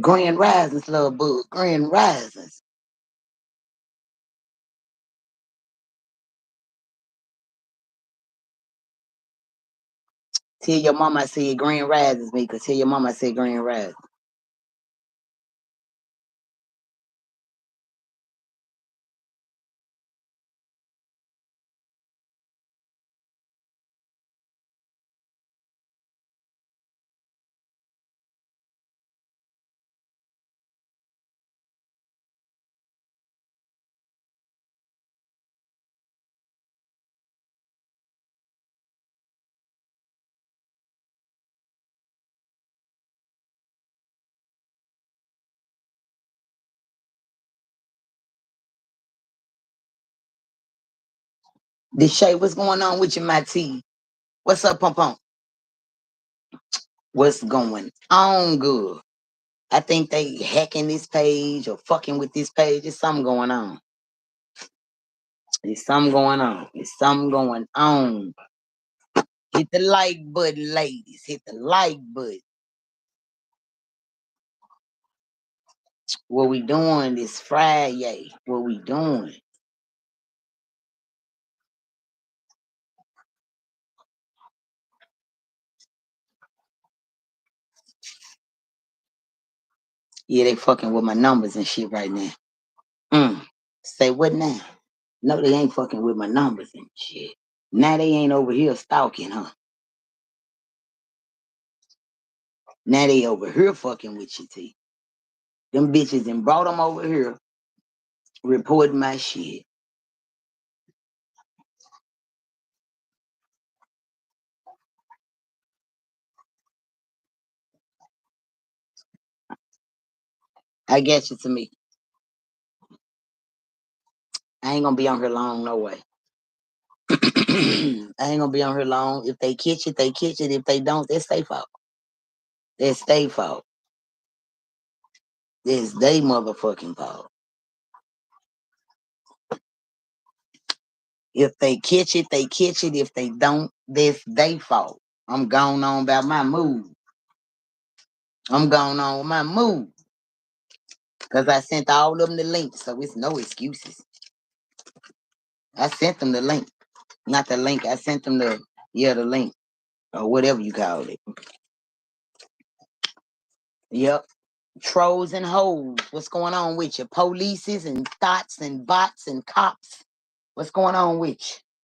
Grand Risings, love bug. Grand Risings. Tell your mama I said Grand Risings, me, cause tell your mama I said Grand Risings. This Shay, what's going on with you, my T? What's up, Pum Pum? What's going on, good? I think they hacking this page or fucking with this page. There's something going on. There's something going on. There's something going on. Hit the like button, ladies. Hit the like button. What we doing this Friday? What we doing? Yeah, they fucking with my numbers and shit right now. Say what now? No, they ain't fucking with my numbers and shit. Now they ain't over here stalking, huh? Now they over here fucking with you, T. Them bitches and brought them over here reporting my shit. I get you to me. I ain't gonna be on here long, no way. I ain't gonna be on here long. If they catch it, they catch it. If they don't, that's their fault. That's their fault. That's they motherfucking fault. If they catch it, they catch it. If they don't, that's their fault. I'm going on about my move. I'm going on with my move. Because I sent all of them the link, so it's no excuses. I sent them the link. Not the link. I sent them the link. Or whatever you call it. Yep. Trolls and hoes. What's going on with you? Polices and thoughts and bots and cops. What's going on with you?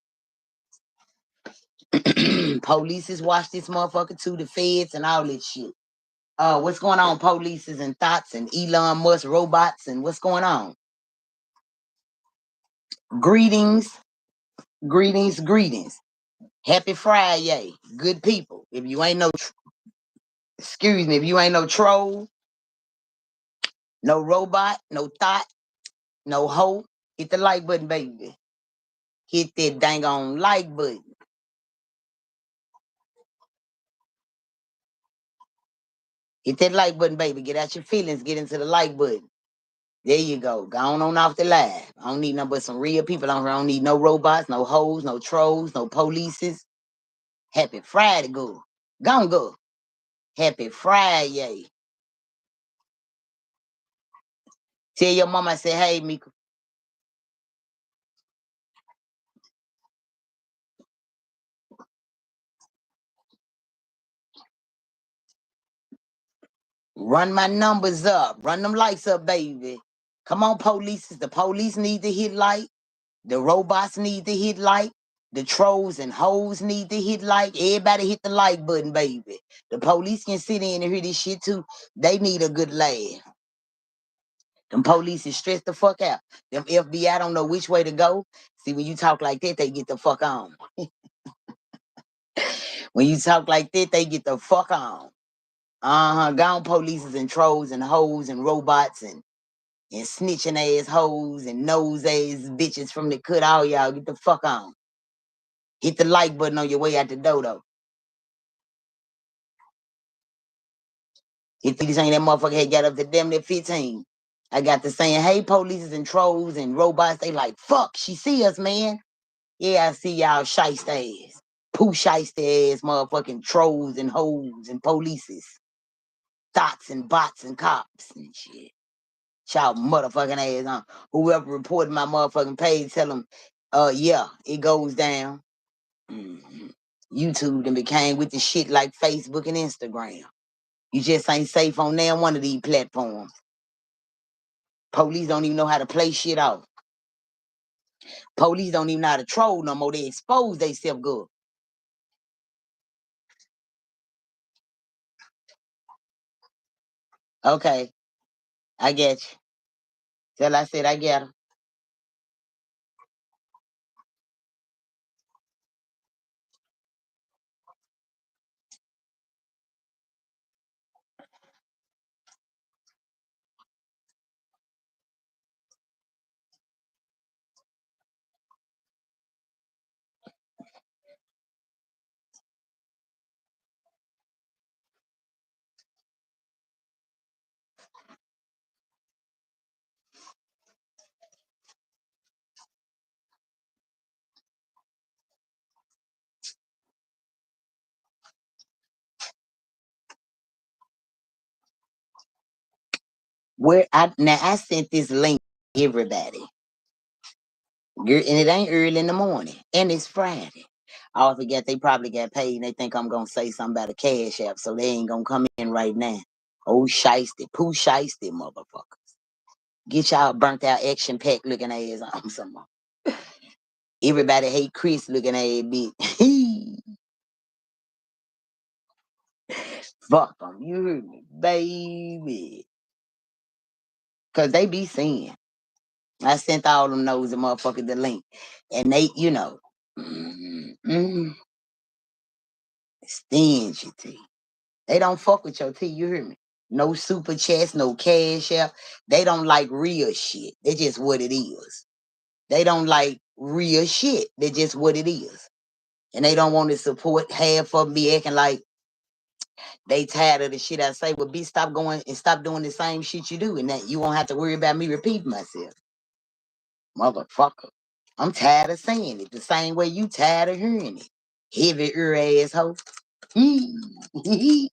Polices watch this motherfucker too, the feds and all that shit. What's going on? Polices and thoughts and Elon Musk robots and what's going on? Greetings, greetings, greetings. Happy Friday, good people. If you ain't no, excuse me, if you ain't no troll, no robot, no thought, no hoe, hit the like button, baby. Hit that dang on like button. Hit that like button, baby. Get out your feelings. Get into the like button. There you go. Go on off the live. I don't need nothing but some real people on here. I don't need no robots, no hoes, no trolls, no polices. Happy Friday, go. Go. Happy Friday. Tell your mama I say, hey, Mika. Run my numbers up. Run them lights up, baby. Come on, police. The police need to hit like. The robots need to hit like. The trolls and hoes need to hit like. Everybody hit the like button, baby. The police can sit in and hear this shit too. They need a good laugh. Them police is stressed the fuck out. Them FBI don't know which way to go. See, when you talk like that, they get the fuck on. When you talk like that, they get the fuck on. Gone polices and trolls and hoes and robots and snitching ass hoes and nose ass bitches from the cut. All y'all get the fuck on. Hit the like button on your way out the door though. Hit these ain't that motherfucker had got up to damn near 15. I got to saying, hey, polices and trolls and robots. They like, fuck, she see us, man. Yeah, I see y'all shiest ass. Pooh shiest ass motherfucking trolls and hoes and polices. thoughts and bots and cops and shit. Y'all motherfucking ass on. Whoever reported my motherfucking page, tell them, yeah, it goes down. YouTube then became with the shit like Facebook and Instagram. You just ain't safe on damn one of these platforms. Police don't even know how to play shit out. Police don't even know how to troll no more. They expose themselves good. Okay, I get you. Till I said I get her. Where I sent this link to everybody. And it ain't early in the morning. And it's Friday. I forget they probably got paid and they think I'm gonna say something about a cash app, so they ain't gonna come in right now. Oh shiesty, poo shiesty motherfuckers. Get y'all burnt out action pack looking ass on some more. Everybody hate Chris looking ass bitch. Fuck them, you heard me, baby. Cause they be seeing. I sent all them nosy motherfuckers the link. And they, stingy tea. They don't fuck with your tea, you hear me? No super chats, no cash app. They don't like real shit. They just what it is. They don't like real shit. They just what it is. And they don't want to support half of them be acting like they tired of the shit I say. Well, be stop going and stop doing the same shit you do. And that you won't have to worry about me repeating myself. Motherfucker. I'm tired of saying it the same way you tired of hearing it. Heavy ear asshole. I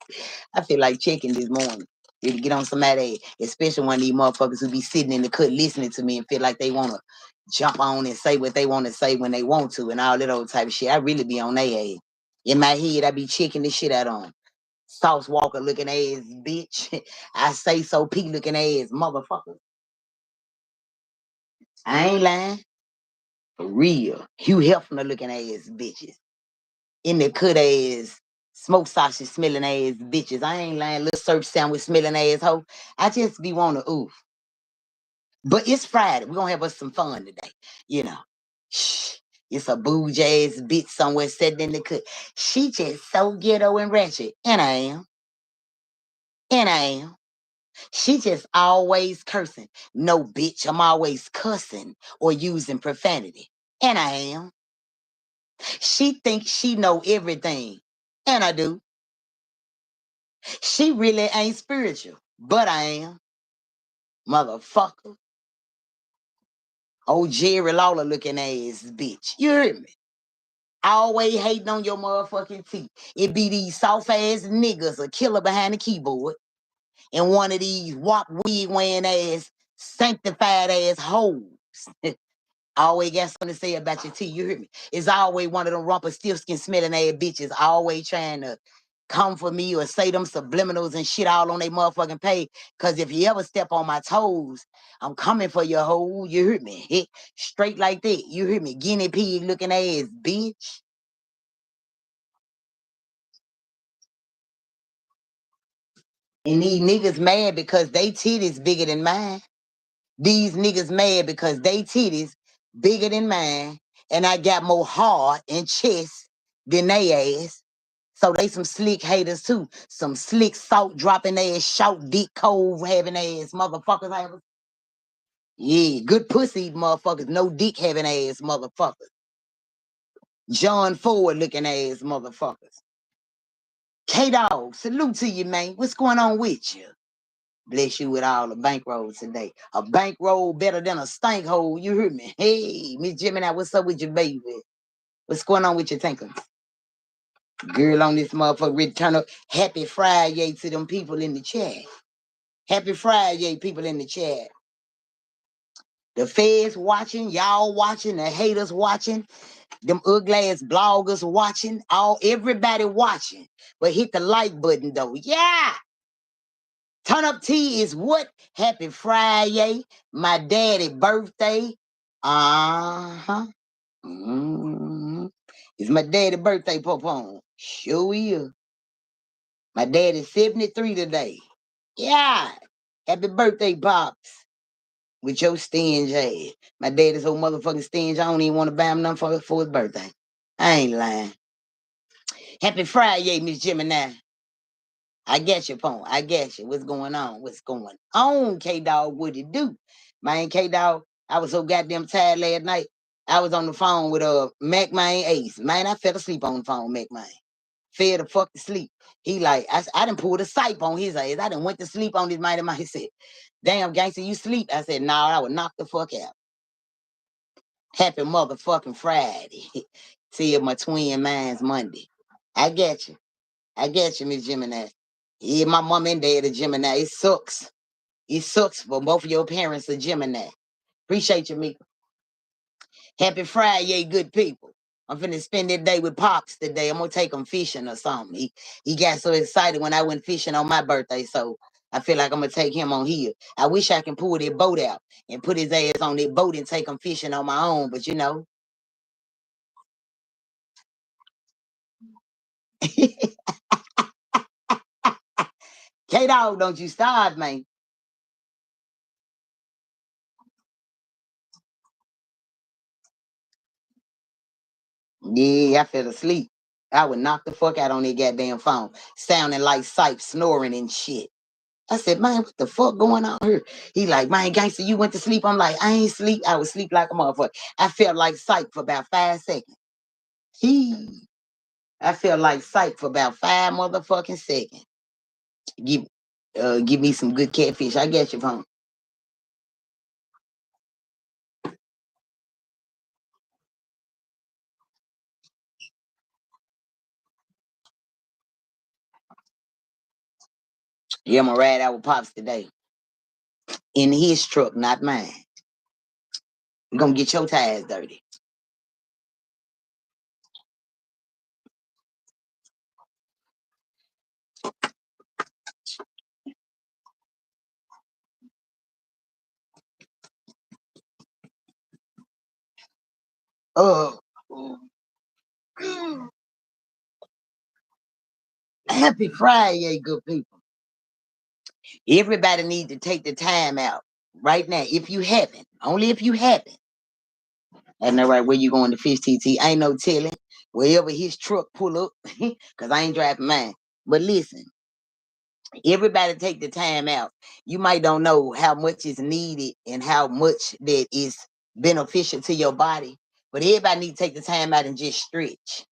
feel like checking this morning. Ready to get on somebody, especially one of these motherfuckers who be sitting in the cut listening to me and feel like they want to jump on and say what they want to say when they want to and all that old type of shit. I really be on their head. In my head, I be checking this shit out on. Sauce Walker looking ass bitch. I say so P looking ass motherfucker. I ain't lying. For real. Hugh Hefner looking ass bitches. In the cut ass, smoke sausage smelling ass bitches. I ain't lying, little surf sandwich smelling ass hoe. I just be wanna oof. But it's Friday. We're gonna have us some fun today. You know. Shh. It's a bougie ass bitch somewhere sitting in the cut. She just so ghetto and ratchet. And I am. And I am. She just always cursing. No, bitch, I'm always cussing or using profanity. And I am. She thinks she know everything. And I do. She really ain't spiritual, but I am. Motherfucker. Oh, Jerry Lawler looking ass bitch. You heard me? Always hating on your motherfucking teeth. It be these soft ass niggas, a killer behind the keyboard, and one of these wop wig wearing ass, sanctified ass hoes. Always got something to say about your teeth. You hear me? It's always one of them rumper stiff skin smelling ass bitches always trying to come for me or say them subliminals and shit all on their motherfucking page. Cause if you ever step on my toes, I'm coming for your hoe. You hear me? Hit straight like that. You hear me? Guinea pig looking ass bitch. And these niggas mad because they titties bigger than mine. These niggas mad because they titties bigger than mine. And I got more heart and chest than they ass. So they some slick haters too. Some slick salt dropping ass, shout dick cold having ass motherfuckers. Yeah, good pussy motherfuckers. No dick having ass motherfuckers. John Ford looking ass motherfuckers. K-Dog, salute to you, man. What's going on with you? Bless you with all the bankrolls today. A bankroll better than a stank hole. You hear me? Hey, Miss Gemini, what's up with your baby? What's going on with your tankers? Girl on this motherfucker return up. Happy FRI-YAY to them people in the chat. Happy FRI-YAY people in the chat. The feds watching, y'all watching, the haters watching, them ugly ass bloggers watching, everybody watching. But hit the like button though. Yeah. Turn up T is what? Happy FRI-YAY. My daddy birthday. Uh-huh. It's my daddy birthday, Popon. Sure is. My daddy's 73 today. Yeah. Happy birthday, Pops. With your stingy ass. My daddy's so motherfucking stingy, I don't even want to buy him nothing for his birthday. I ain't lying. Happy FRI-YAY, Miss Gemini. I get your point. I get you. What's going on? What's going on, K-Dog? What it do? Man, K-Dog, I was so goddamn tired last night. I was on the phone with Mac Man Ace. Man, I fell asleep on the phone, Mac Man. Fell the fuck to sleep. He like, I done pulled a sipe on his ass. I done went to sleep on this man. He said, damn, gangster, you sleep? I said, nah, I would knock the fuck out. Happy motherfucking Friday. Till my twin minds Monday. I get you. I get you, Miss Gemini. Yeah, my mom and dad are Gemini. It sucks. It sucks for both of your parents are Gemini. Appreciate you, Mika. Happy Friday, good people. I'm finna spend that day with Pops today. I'm gonna take him fishing or something. He got so excited when I went fishing on my birthday, so I feel like I'm gonna take him on here. I wish I can pull that boat out and put his ass on that boat and take him fishing on my own, but you know. K-Dog, don't you start, man. Yeah, I fell asleep. I would knock the fuck out on that goddamn phone, sounding like Sipe snoring and shit. I said, man, what the fuck going on here? He like, man, gangster, you went to sleep. I'm like, I ain't sleep. I was sleep like a motherfucker. I felt like Sipe for about 5 seconds. I felt like Sipe for about 5 motherfucking seconds. Give me some good catfish. I get your phone. Yeah, I'm gonna ride out with Pops today. In his truck, not mine. You're gonna get your tires dirty. Oh, happy Friday, good people. Everybody need to take the time out right now. If you haven't, only if you haven't. I know right where you going to fish, TT. Ain't no telling. Wherever his truck pull up, because I ain't driving mine. But listen, everybody take the time out. You might don't know how much is needed and how much that is beneficial to your body. But everybody need to take the time out and just stretch.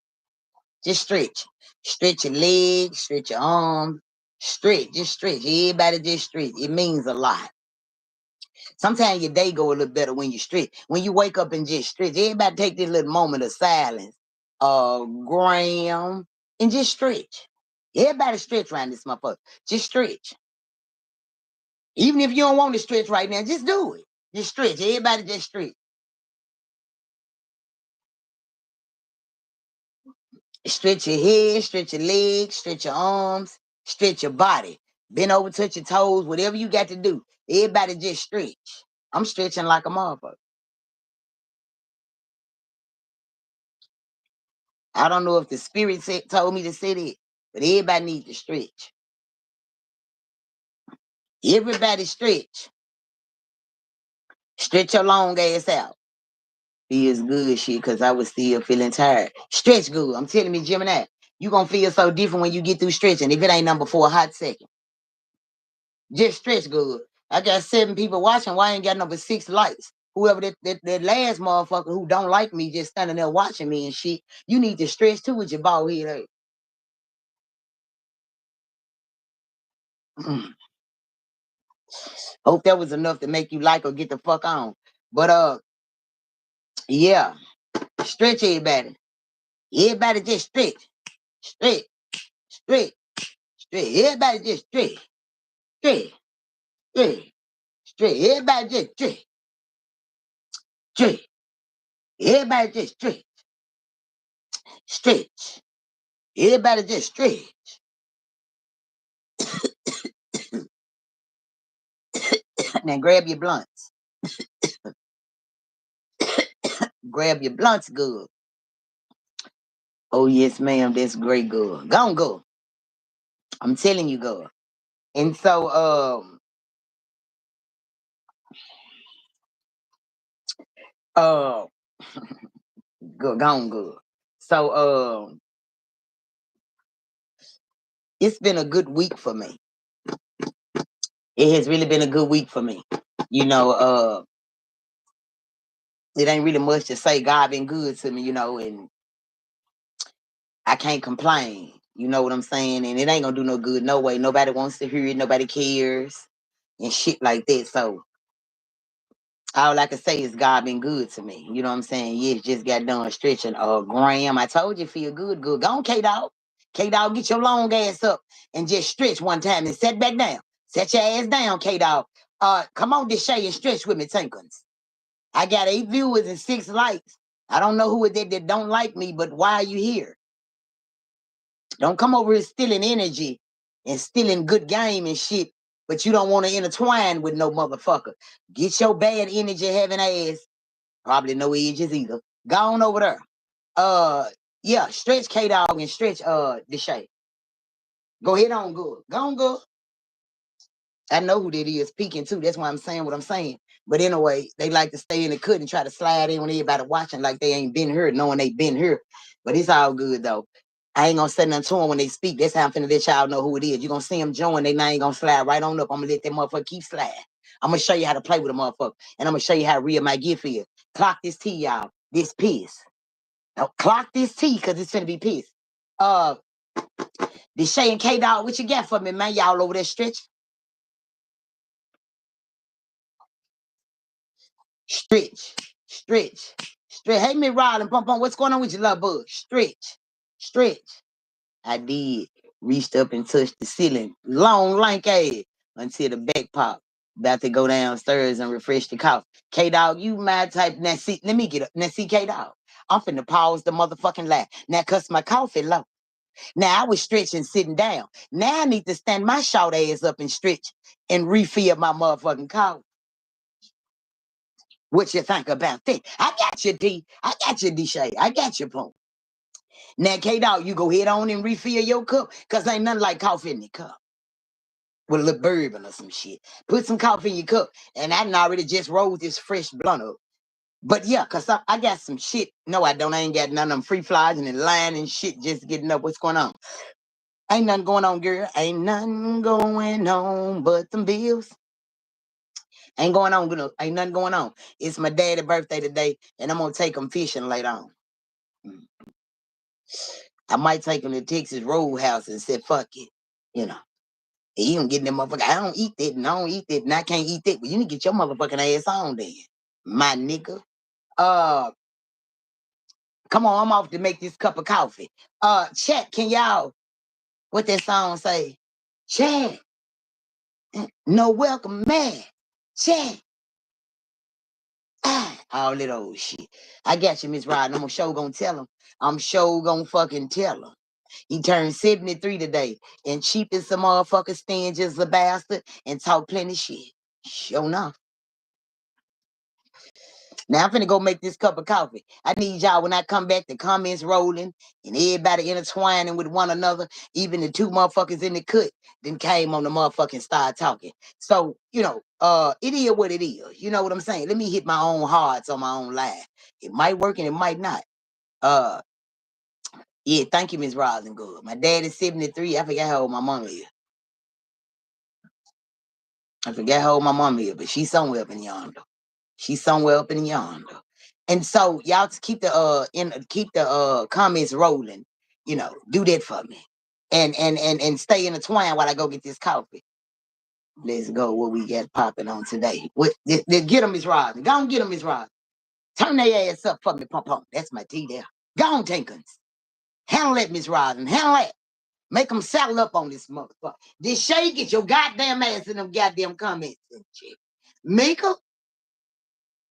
Just stretch. Stretch your legs, stretch your arms, stretch, just stretch. Everybody just stretch. It means a lot. Sometimes your day go a little better when you stretch. When you wake up and just stretch, everybody take this little moment of silence, Graham, and just stretch. Everybody stretch around this motherfucker. Just stretch. Even if you don't want to stretch right now, just do it. Just stretch. Everybody just stretch. Stretch your head, stretch your legs, stretch your arms, stretch your body. Bend over, touch your toes, whatever you got to do. Everybody just stretch. I'm stretching like a motherfucker. I don't know if the spirit told me to say it, but everybody needs to stretch. Everybody stretch. Stretch your long ass out. Feels good shit because I was still feeling tired. Stretch good. I'm telling you, Gemini, you going to feel so different when you get through stretching if it ain't number for a hot second. Just stretch good. I got 7 people watching. Why I ain't got number 6 likes? Whoever that last motherfucker who don't like me just standing there watching me and shit, you need to stretch too with your bald head. Hope that was enough to make you like or get the fuck on. But yeah, stretch everybody. Everybody just stretch. stretch, stretch, stretch. Everybody just stretch, stretch, stretch, stretch. Everybody just stretch, stretch. Everybody just stretch, stretch. Everybody just stretch. Now grab your blunts. Grab your blunts good. Oh, yes, ma'am. That's great, good. Go on, go. I'm telling you, go. And so, go on, good. So, it's been a good week for me. It has really been a good week for me. You know, it ain't really much to say. God been good to me, you know, and I can't complain. You know what I'm saying? And it ain't gonna do no good, no way. Nobody wants to hear it. Nobody cares and shit like that. So all I can say is God been good to me. You know what I'm saying? Yes, just got done stretching. Graham, I told you, feel good, good. Go on, K-Dog. K-Dog, get your long ass up and just stretch one time and set back down. Set your ass down, K-Dog. Come on, Deshay, and stretch with me, Tinkins. I got 8 viewers and 6 likes. I don't know who it is that don't like me, but why are you here? Don't come over here stealing energy and stealing good game and shit, but you don't want to intertwine with no motherfucker. Get your bad energy having ass. Probably no edges either. Go on over there. Yeah, stretch K-Dog and stretch Deshay. Go ahead on, good. Go on, good. I know who that is peeking too. That's why I'm saying what I'm saying. But anyway, they like to stay in the cut and try to slide in when everybody watching like they ain't been here, knowing they been here. But it's all good though. I ain't gonna say nothing to them when they speak. That's how I'm finna let y'all know who it is. You're gonna see them join, they now ain't gonna slide right on up. I'm gonna let that motherfucker keep sliding. I'm gonna show you how to play with a motherfucker. And I'm gonna show you how real my gift is. Clock this T, y'all. This piss. Now, clock this T, cause it's finna be piss. This Shay and K-Dog, what you got for me, man? Y'all over there stretch? Stretch, stretch, stretch. Hey, me Riley, pump on. What's going on with your love bug? Stretch, stretch. I did. Reached up and touched the ceiling. Long, lank ass until the back pop. About to go downstairs and refresh the cough. K-Dog, you my type. Now, see, let me get up. Now, see, K-Dog, I'm finna pause the motherfucking laugh. Now, cuss my coffee low. Now, I was stretching sitting down. Now, I need to stand my short ass up and stretch and refill my motherfucking coffee. What you think about that? I got you, D. I got you, D Shay. I got you, Punk. Now, K-Dog, you go head on and refill your cup, because ain't nothing like coffee in the cup. With a little bourbon or some shit. Put some coffee in your cup. And I done already just rolled this fresh blunt up. But yeah, because I got some shit. No, I don't. I ain't got none of them free flies and in line and shit just getting up. What's going on? Ain't nothing going on, girl. Ain't nothing going on but them bills. Ain't going on, good. Ain't nothing going on. It's my daddy's birthday today, and I'm gonna take him fishing later on. I might take him to Texas Roadhouse and say, fuck it. You know. He don't get them motherfucker. I don't eat that, and I don't eat that, and I can't eat that. But you need to get your motherfucking ass on then. My nigga. Come on, I'm off to make this cup of coffee. Chat, can y'all, what that song say? Chat. No welcome, man. Chat. All that old shit. I got you, Miss Rod. I'm sure gonna tell him. I'm sure gonna fucking tell him. He turned 73 today, and cheap as some motherfucker stand just a bastard and talk plenty shit. Sure enough. Now I'm finna go make this cup of coffee. I need y'all when I come back, the comments rolling and everybody intertwining with one another. Even the 2 motherfuckers in the cut then came on the motherfucking start talking. So, you know, it is what it is. You know what I'm saying? Let me hit my own hearts on my own live. It might work and it might not. Yeah, thank you, Miss Rosin. Good. My dad is 73. I forgot how old my mom is. I forgot how old my mom is, but she's somewhere up in yonder. She's somewhere up in yonder. And so y'all keep the comments rolling. You know, do that for me. And stay intertwined while I go get this coffee. Let's go. What we got popping on today? What get them, Miss Rosin. Go on, get them, Miss Rosin. Turn their ass up for me, pump. That's my tea there. Go on, Tinkins. Handle it, Miss Robin. Handle it. Make them saddle up on this motherfucker. This Shay, get your goddamn ass in them goddamn comments and shit. Mika,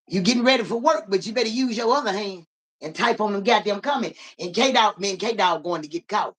you getting ready for work, but you better use your other hand and type on them goddamn comments. And K-Dog, me and K-Dog going to get coffee.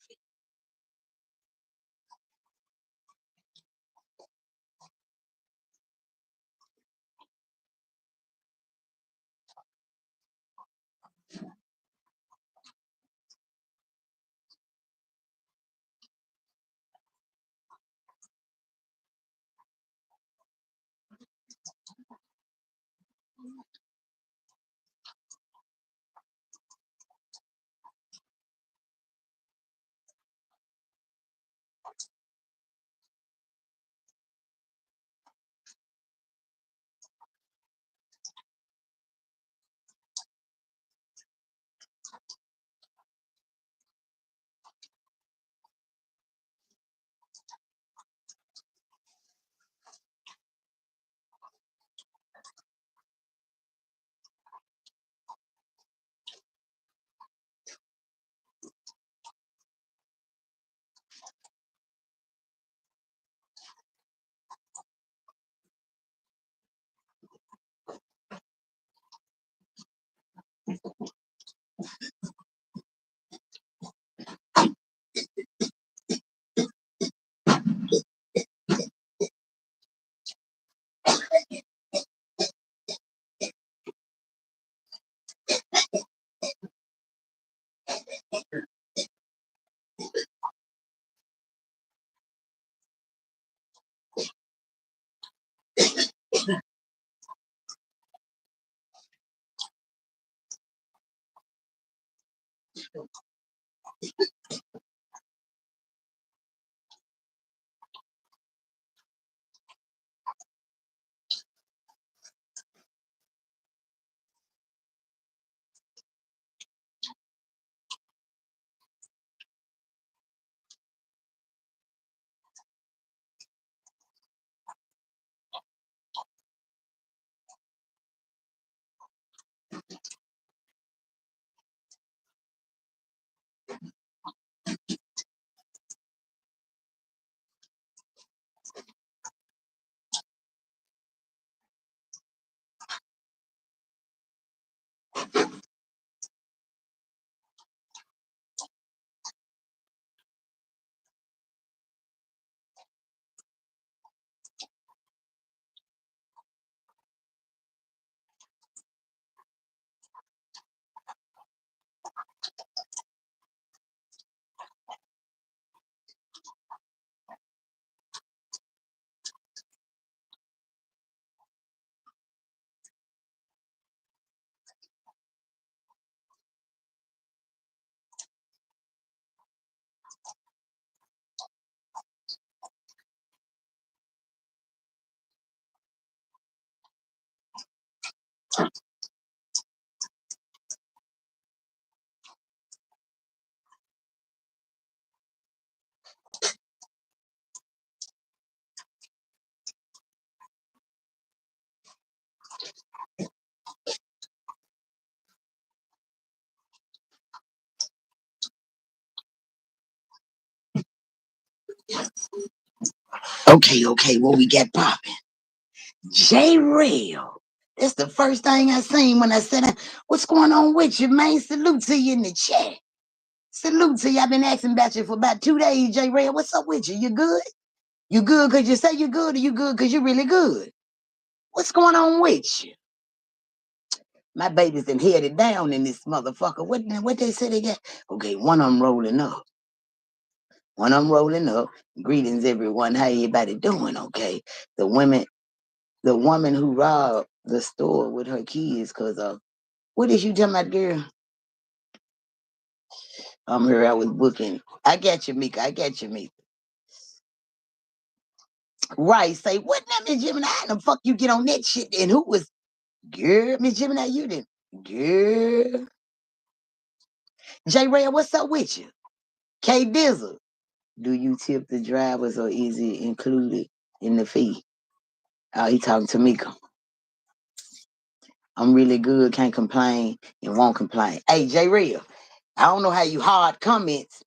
Okay, what we got popping? J Real. That's the first thing I seen when I said, what's going on with you, man? Salute to you in the chat. Salute to you. I've been asking about you for about 2 days, J Real. What's up with you? You good? You good because you say you good, or you good because you're really good? What's going on with you? My babies done headed down in this motherfucker. What they say they got? Okay, one of them rolling up. One of them rolling up. Greetings, everyone. How everybody doing? Okay. The woman who robbed the store with her kids, cause what is you talking about, girl? I'm here. I was booking. I got you, Mika. I got you, Mika. Right. Say what now, Miss Gemini? How the fuck you get on that shit? And who was girl, Miss Gemini? You didn't, girl. J Ray, what's up with you? K Dizzle. Do you tip the drivers or is it included in the fee? Oh, he talking to Mika. I'm really good, can't complain and won't complain. Hey, J Real, I don't know how you hard comments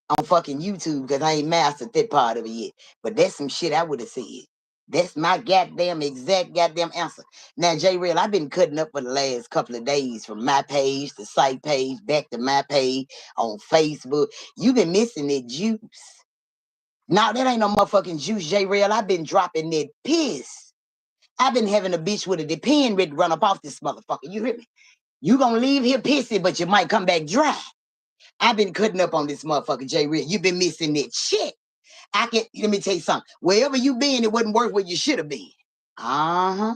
on fucking YouTube because I ain't mastered that part of it yet. But that's some shit I would have said. That's my goddamn exact goddamn answer. Now, J Real, I've been cutting up for the last couple of days from my page, the site page, back to my page on Facebook. You've been missing that juice. Now, that ain't no motherfucking juice, J Real. I've been dropping that piss. I've been having a bitch with a depend ready to run up off this motherfucker. You hear me? You gonna leave here pissy, but you might come back dry. I've been cutting up on this motherfucker, J Real. You've been missing that shit. Let me tell you something. Wherever you been, it wasn't worth where you should have been. Uh-huh.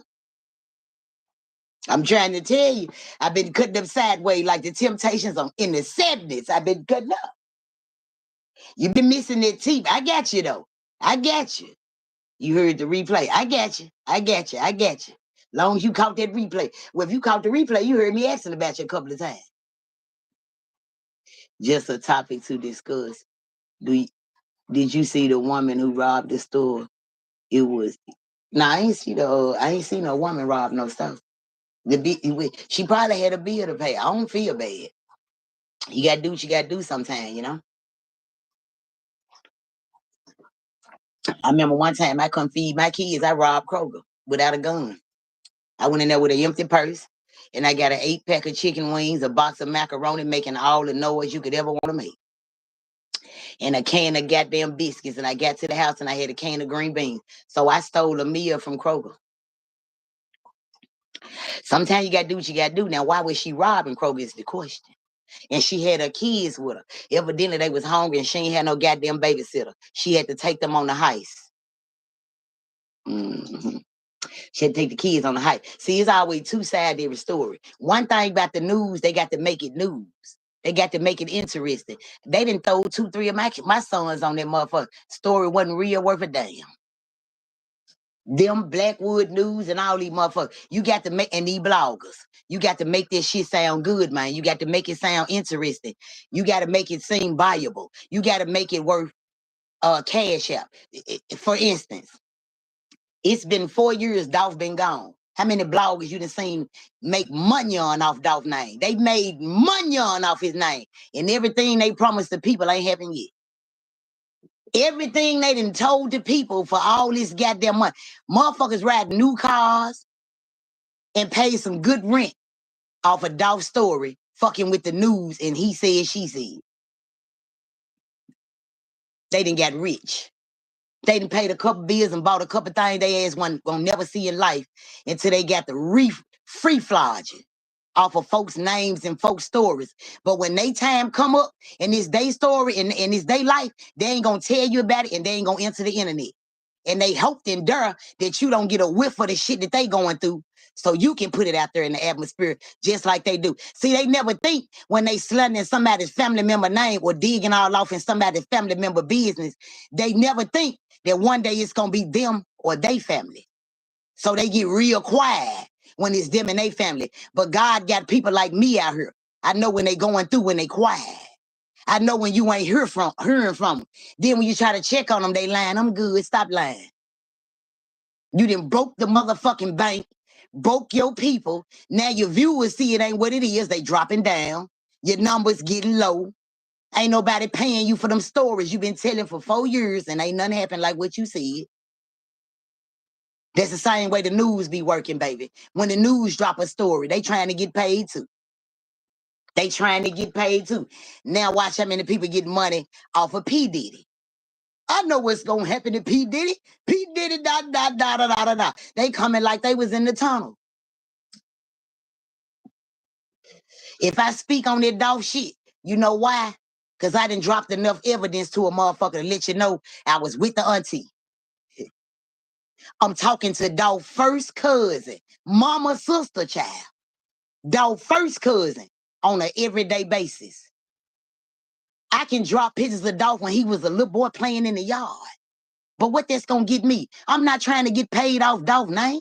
I'm trying to tell you, I've been cutting up sideways like the Temptations in the 70s. I've been cutting up. You've been missing that teeth. I got you, though. I got you. You heard the replay. I got you. I got you. I got you. Long as you caught that replay. Well, if you caught the replay, you heard me asking about you a couple of times. Just a topic to discuss. Did you see the woman who robbed the store? It was I ain't see no woman rob no store. She probably had a bill to pay. I don't feel bad. You gotta do what you gotta do sometimes, you know. I remember one time I couldn't feed my kids. I robbed Kroger without a gun. I went in there with an empty purse, and I got an 8-pack of chicken wings, a box of macaroni, making all the noise you could ever want to make, and a can of goddamn biscuits. And I got to the house and I had a can of green beans. So I stole a meal from Kroger. Sometimes you gotta do what you gotta do. Now, why was she robbing Kroger is the question. And she had her kids with her. Evidently, they was hungry and she ain't had no goddamn babysitter. She had to take them on the heist. Mm-hmm. She had to take the kids on the heist. See, it's always two sides to every story. One thing about the news, they got to make it news. They got to make it interesting. They didn't throw 2, 3 of my sons on that motherfucker. Story wasn't real worth a damn. Them Blackwood News and all these motherfuckers. You got to make, and these bloggers. You got to make this shit sound good, man. You got to make it sound interesting. You got to make it seem valuable. You got to make it worth cash out. For instance, it's been 4 years Dolph been gone. How many bloggers you done seen make money on off Dolph name? They made money on off his name. And everything they promised the people ain't happened yet. Everything they done told the people for all this goddamn money. Motherfuckers ride new cars and pay some good rent off a Dolph story, fucking with the news, and he said, she said. They done got rich. They done paid a couple bills and bought a couple things they ass won't never see in life until they got the free flogging off of folks' names and folks' stories. But when they time come up and it's their story and it's their life, they ain't gonna tell you about it and they ain't gonna enter the internet. And they hoped and dare that you don't get a whiff of the shit that they going through so you can put it out there in the atmosphere just like they do. See, they never think when they slandering somebody's family member name or digging all off in somebody's family member business, they never think that one day it's going to be them or they family. So they get real quiet when it's them and they family. But God got people like me out here. I know when they going through, when they quiet. I know when you ain't hearing from them. Then when you try to check on them, they lying. I'm good. Stop lying. You done broke the motherfucking bank, broke your people. Now your viewers see it ain't what it is. They dropping down. Your numbers getting low. Ain't nobody paying you for them stories you've been telling for 4 years and ain't nothing happened like what you said. That's the same way the news be working, baby. When the news drop a story, they trying to get paid too. They trying to get paid too. Now watch how many people get money off of P. Diddy. I know what's gonna happen to P. Diddy. P. Diddy, da, da, da, da, da, da, da. They coming like they was in the tunnel. If I speak on that dog shit, you know why? Because I done dropped enough evidence to a motherfucker to let you know I was with the auntie. I'm talking to dog first cousin, mama, sister, child. Dog first cousin on an everyday basis. I can drop pictures of dog when he was a little boy playing in the yard. But what that's gonna get me? I'm not trying to get paid off dog name.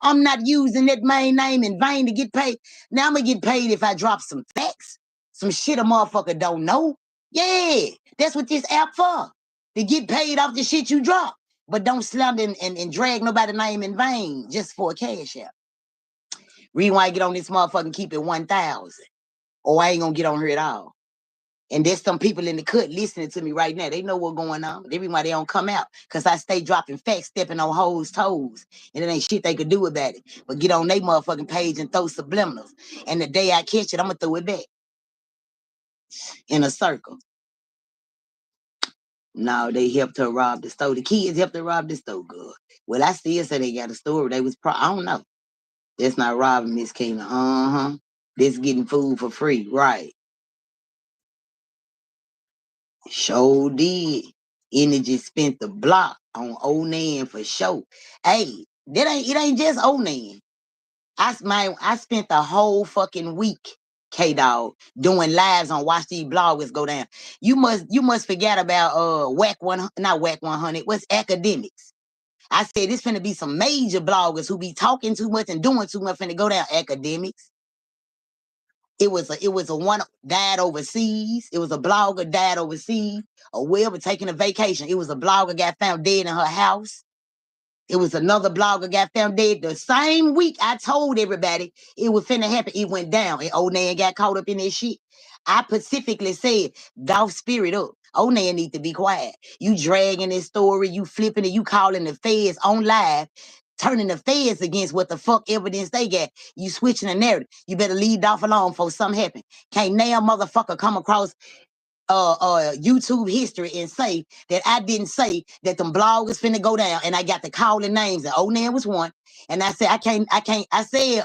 I'm not using that main name in vain to get paid. Now I'm gonna get paid if I drop some facts, some shit a motherfucker don't know. Yeah, that's what this app for. To get paid off the shit you drop. But don't slander and drag nobody's name in vain just for a cash app. Reason why I get on this motherfucker and keep it 1,000. Or I ain't gonna get on here at all. And there's some people in the cut listening to me right now. They know what's going on. The reason why they don't come out, because I stay dropping facts, stepping on hoes' toes. And it ain't shit they could do about it. But get on their motherfucking page and throw subliminals. And the day I catch it, I'm going to throw it back. In a circle. No, they helped her rob the store. The kids helped her rob the store, good. Well, I still say they got a story. They was I don't know. That's not robbing, Miss Kina. Uh-huh. That's getting food for free. Right. Sure did. Energy spent the block on old Nan for sure. Hey, it ain't just old Nan. I spent the whole fucking week, K-Dog, doing lives on Watch These Bloggers Go Down. You must forget about Whack 100, not Whack 100, what's academics. I said it's finna be some major bloggers who be talking too much and doing too much finna go down. Academics. It was a one died overseas. It was a blogger died overseas or wherever taking a vacation. It was a blogger got found dead in her house. It was another blogger got found dead the same week. I told everybody it was finna happen. It went down and old Nan got caught up in this shit. I specifically said, Dolph spirit up. Old Nan need to be quiet. You dragging this story, you flipping it, you calling the feds on live, turning the feds against what the fuck evidence they got. You switching the narrative. You better leave Dolph alone before something happen. Can't now motherfucker come across YouTube history and say that I didn't say that them bloggers finna go down, and I got the calling names, and old Nan was one. And I said I said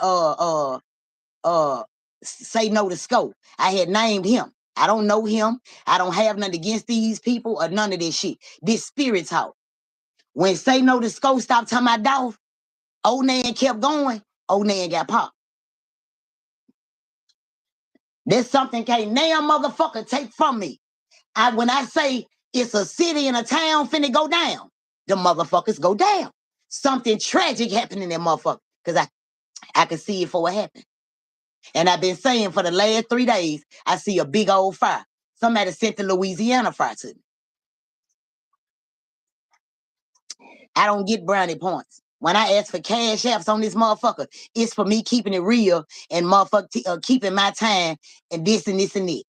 say no to Scope. I had named him. I don't know him. I don't have nothing against these people or none of this shit. This spirit talk. When say no to Scope stopped talking about Dolph, old Nan kept going. Old Nan got popped. There's something can't now motherfucker take from me. When I say it's a city and a town finna go down, the motherfuckers go down. Something tragic happened in that motherfucker. Because I can see it for what happened. And I've been saying for the last 3 days, I see a big old fire. Somebody sent the Louisiana fire to me. I don't get brownie points. When I ask for cash apps on this motherfucker, it's for me keeping it real and motherfucker keeping my time and this and this and that.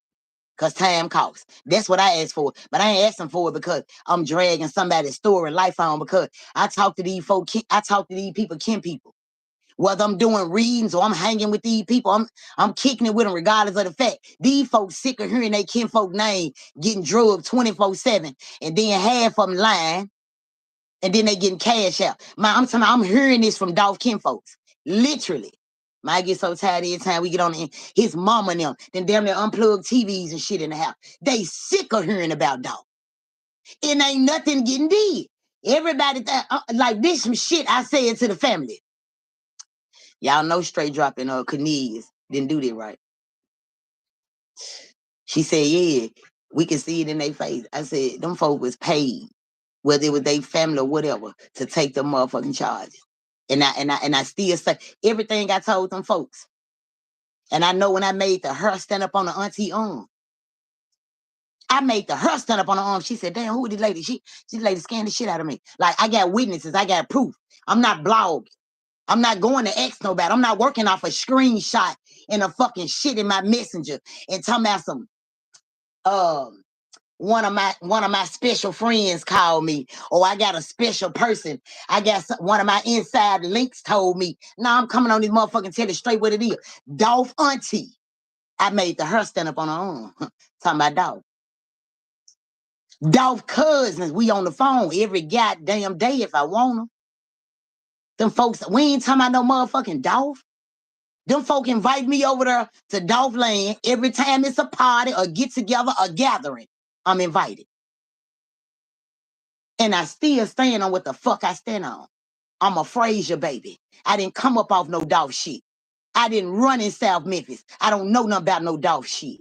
Because time costs. That's what I asked for. But I ain't asking for it because I'm dragging somebody's story and life on, because I talk to these folk, I talk to these people, kin people. Whether I'm doing readings or I'm hanging with these people, I'm kicking it with them regardless of the fact. These folks sick of hearing their kinfolk name getting drugged 24/7, and then half of them lying, and then they getting cash out. I'm hearing this from Dolph kinfolks. Literally. I get so tired every time we get on his mama and them, then damn near unplug TVs and shit in the house. They sick of hearing about Dolph. It ain't nothing getting did. Everybody like this some shit I said to the family. Y'all know straight dropping Cornelius didn't do that right. She said, yeah, we can see it in their face. I said, them folk was paid, whether it was their family or whatever, to take the motherfucking charges. And I still say everything I told them folks. And I know when I made her stand up on the auntie arm. I made her stand up on her arm. She said, damn, who is this lady? She lady scaring the shit out of me. Like, I got witnesses. I got proof. I'm not blogging. I'm not going to ask nobody. I'm not working off a screenshot and a fucking shit in my messenger and talking about some one of my special friends called me, or I got a special person. I got one of my inside links told me. Now I'm coming on this motherfucking tell it straight what it is. Dolph auntie. I made her stand up on her own. Talking about Dolph. Dolph cousins, we on the phone every goddamn day if I want them. Them folks, we ain't talking about no motherfucking Dolph. Them folk invite me over there to Dolph Land every time it's a party or get together or gathering. I'm invited. And I still stand on what the fuck I stand on. I'm a Frazier baby. I didn't come up off no Dolph shit. I didn't run in South Memphis. I don't know nothing about no Dolph shit.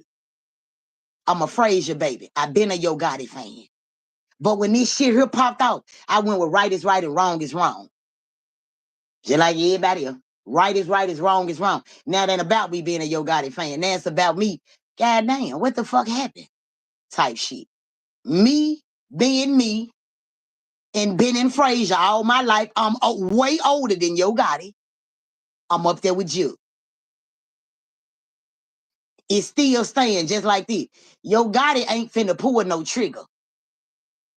I'm a Frazier baby. I've been a Yo Gotti fan. But when this shit here popped out, I went with right is right and wrong is wrong. Just like everybody else. Right is right, is wrong is wrong. Now it ain't about me being a Yo Gotti fan. Now it's about me. God damn, what the fuck happened? Type shit. Me being me and been in Frazier all my life. I'm way older than Yo Gotti. I'm up there with you. It's still staying just like this. Yo Gotti ain't finna pull no trigger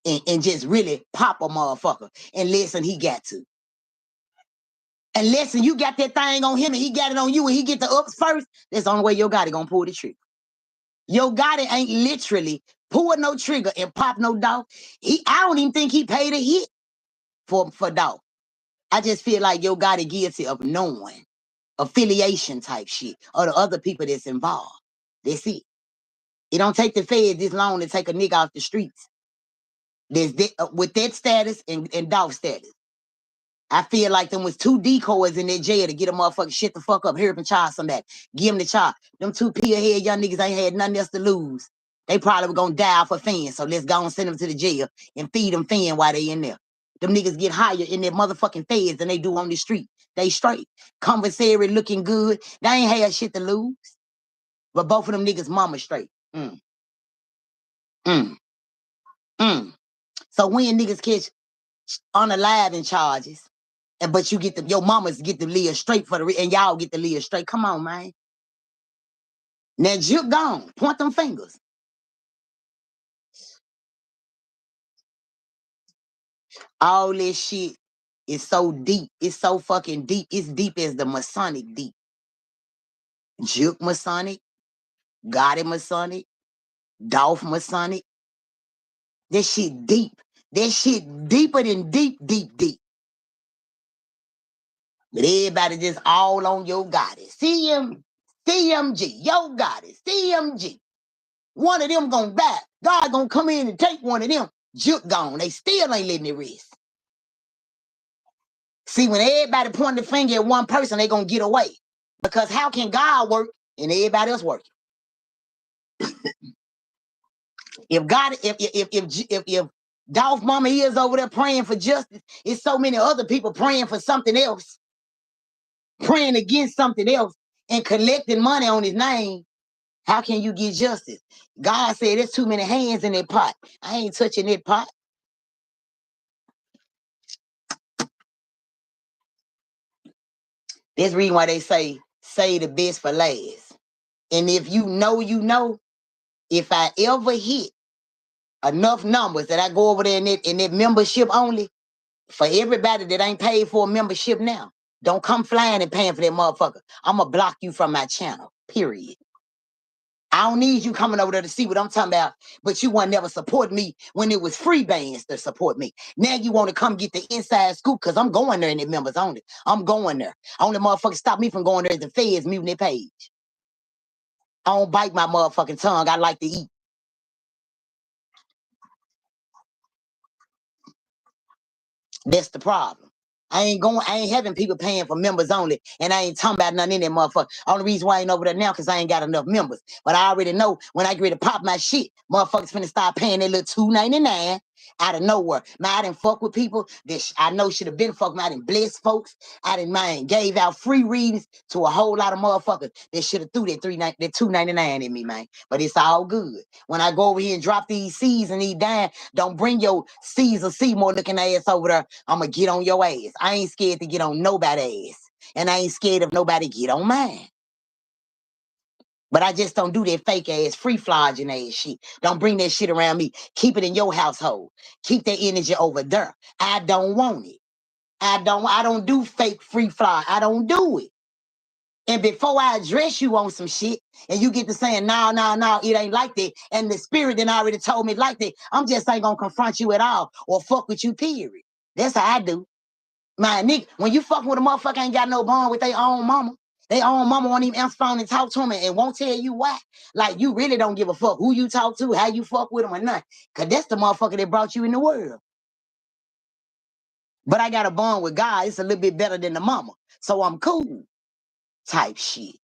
and just really pop a motherfucker unless he got to. Unless you got that thing on him and he got it on you and he get the ups first, that's the only way Yo Gotti gonna pull the trigger. Yo Gotti ain't literally pull no trigger and pop no dog. I don't even think he paid a hit for dog. I just feel like Yo Gotti guilty of knowing affiliation type shit or the other people that's involved. That's it. It don't take the feds this long to take a nigga off the streets. With that status and dog status. I feel like them was 2 decoys in that jail to get a motherfucker shit the fuck up, hurry up and charge somebody. Give them the charge. Them 2 pillhead young niggas ain't had nothing else to lose. They probably were gonna die for fans, so let's go and send them to the jail and feed them fan while they in there. Them niggas get higher in their motherfucking feds than they do on the street. They straight. Commissary looking good. They ain't had shit to lose. But both of them niggas mama straight. So when niggas catch unaliving charges, but you get your mamas get to live straight for and y'all get to live straight. Come on, man. Now Juke gone. Point them fingers. All this shit is so deep. It's so fucking deep. It's deep as the Masonic deep. Juke Masonic, Gotti Masonic, Dolph Masonic. This shit deep. That shit deeper than deep, deep, deep. But everybody just all on Yo Gotti. CMG, Yo Gotti, CMG. One of them gonna die. God gonna come in and take one of them. Juke gone. They still ain't letting it rest. See, when everybody point the finger at one person, they gonna get away. Because how can God work and everybody else working? If God, if Dolph Mama is over there praying for justice, it's so many other people praying for something else, praying against something else, and collecting money on his name. How can you get justice? God said there's too many hands in that pot. I ain't touching that pot. That's the reason why they say the best for last. And if you know, if I ever hit enough numbers that I go over there in that membership only, for everybody that ain't paid for a membership now, don't come flying and paying for that motherfucker. I'm going to block you from my channel, period. I don't need you coming over there to see what I'm talking about, but you want never support me when it was free bands to support me. Now you want to come get the inside scoop because I'm going there in the members only. I'm going there. Only motherfucker stop me from going there is the feds muting their page. I don't bite my motherfucking tongue. I like to eat. That's the problem. I ain't having people paying for members only, and I ain't talking about nothing in that motherfucker. Only reason why I ain't over there now because I ain't got enough members. But I already know when I get ready to pop my shit, motherfuckers finna start paying that little $2.99 out of nowhere. Man, I didn't fuck with people that I know should have been fucking. I didn't bless folks. I didn't mind gave out free readings to a whole lot of motherfuckers that should have threw that $2.99 in me, man. But it's all good. When I go over here and drop these C's and these dimes, don't bring your C's or Seymour looking ass over there. I'ma get on your ass. I ain't scared to get on nobody's ass. And I ain't scared of nobody get on mine. But I just don't do that fake ass, free flogging ass shit. Don't bring that shit around me. Keep it in your household. Keep that energy over there. I don't want it. I don't do fake free fly. I don't do it. And before I address you on some shit, and you get to saying, no, it ain't like that, and the spirit then already told me like that, I'm just ain't gonna confront you at all or fuck with you, period. That's how I do. My nigga, when you fucking with a motherfucker ain't got no bond with their own mama, their own mama won't even answer phone and talk to them and won't tell you why. Like, you really don't give a fuck who you talk to, how you fuck with them or nothing. Because that's the motherfucker that brought you in the world. But I got a bond with God. It's a little bit better than the mama. So I'm cool. Type shit.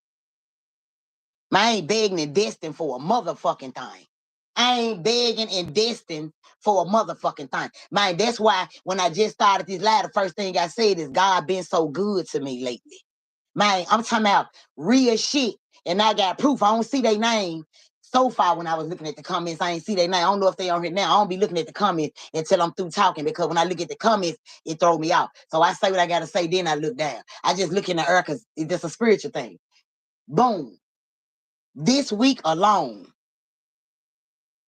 I ain't begging and destined for a motherfucking thing. I ain't begging and destined for a motherfucking thing. Man, that's why when I just started this live, the first thing I said is God been so good to me lately. Man, I'm talking about real shit. And I got proof. I don't see their name so far when I was looking at the comments. I ain't see their name. I don't know if they on here now. I don't be looking at the comments until I'm through talking because when I look at the comments, it throw me out. So I say what I got to say, then I look down. I just look in the air because it's just a spiritual thing. Boom. This week alone,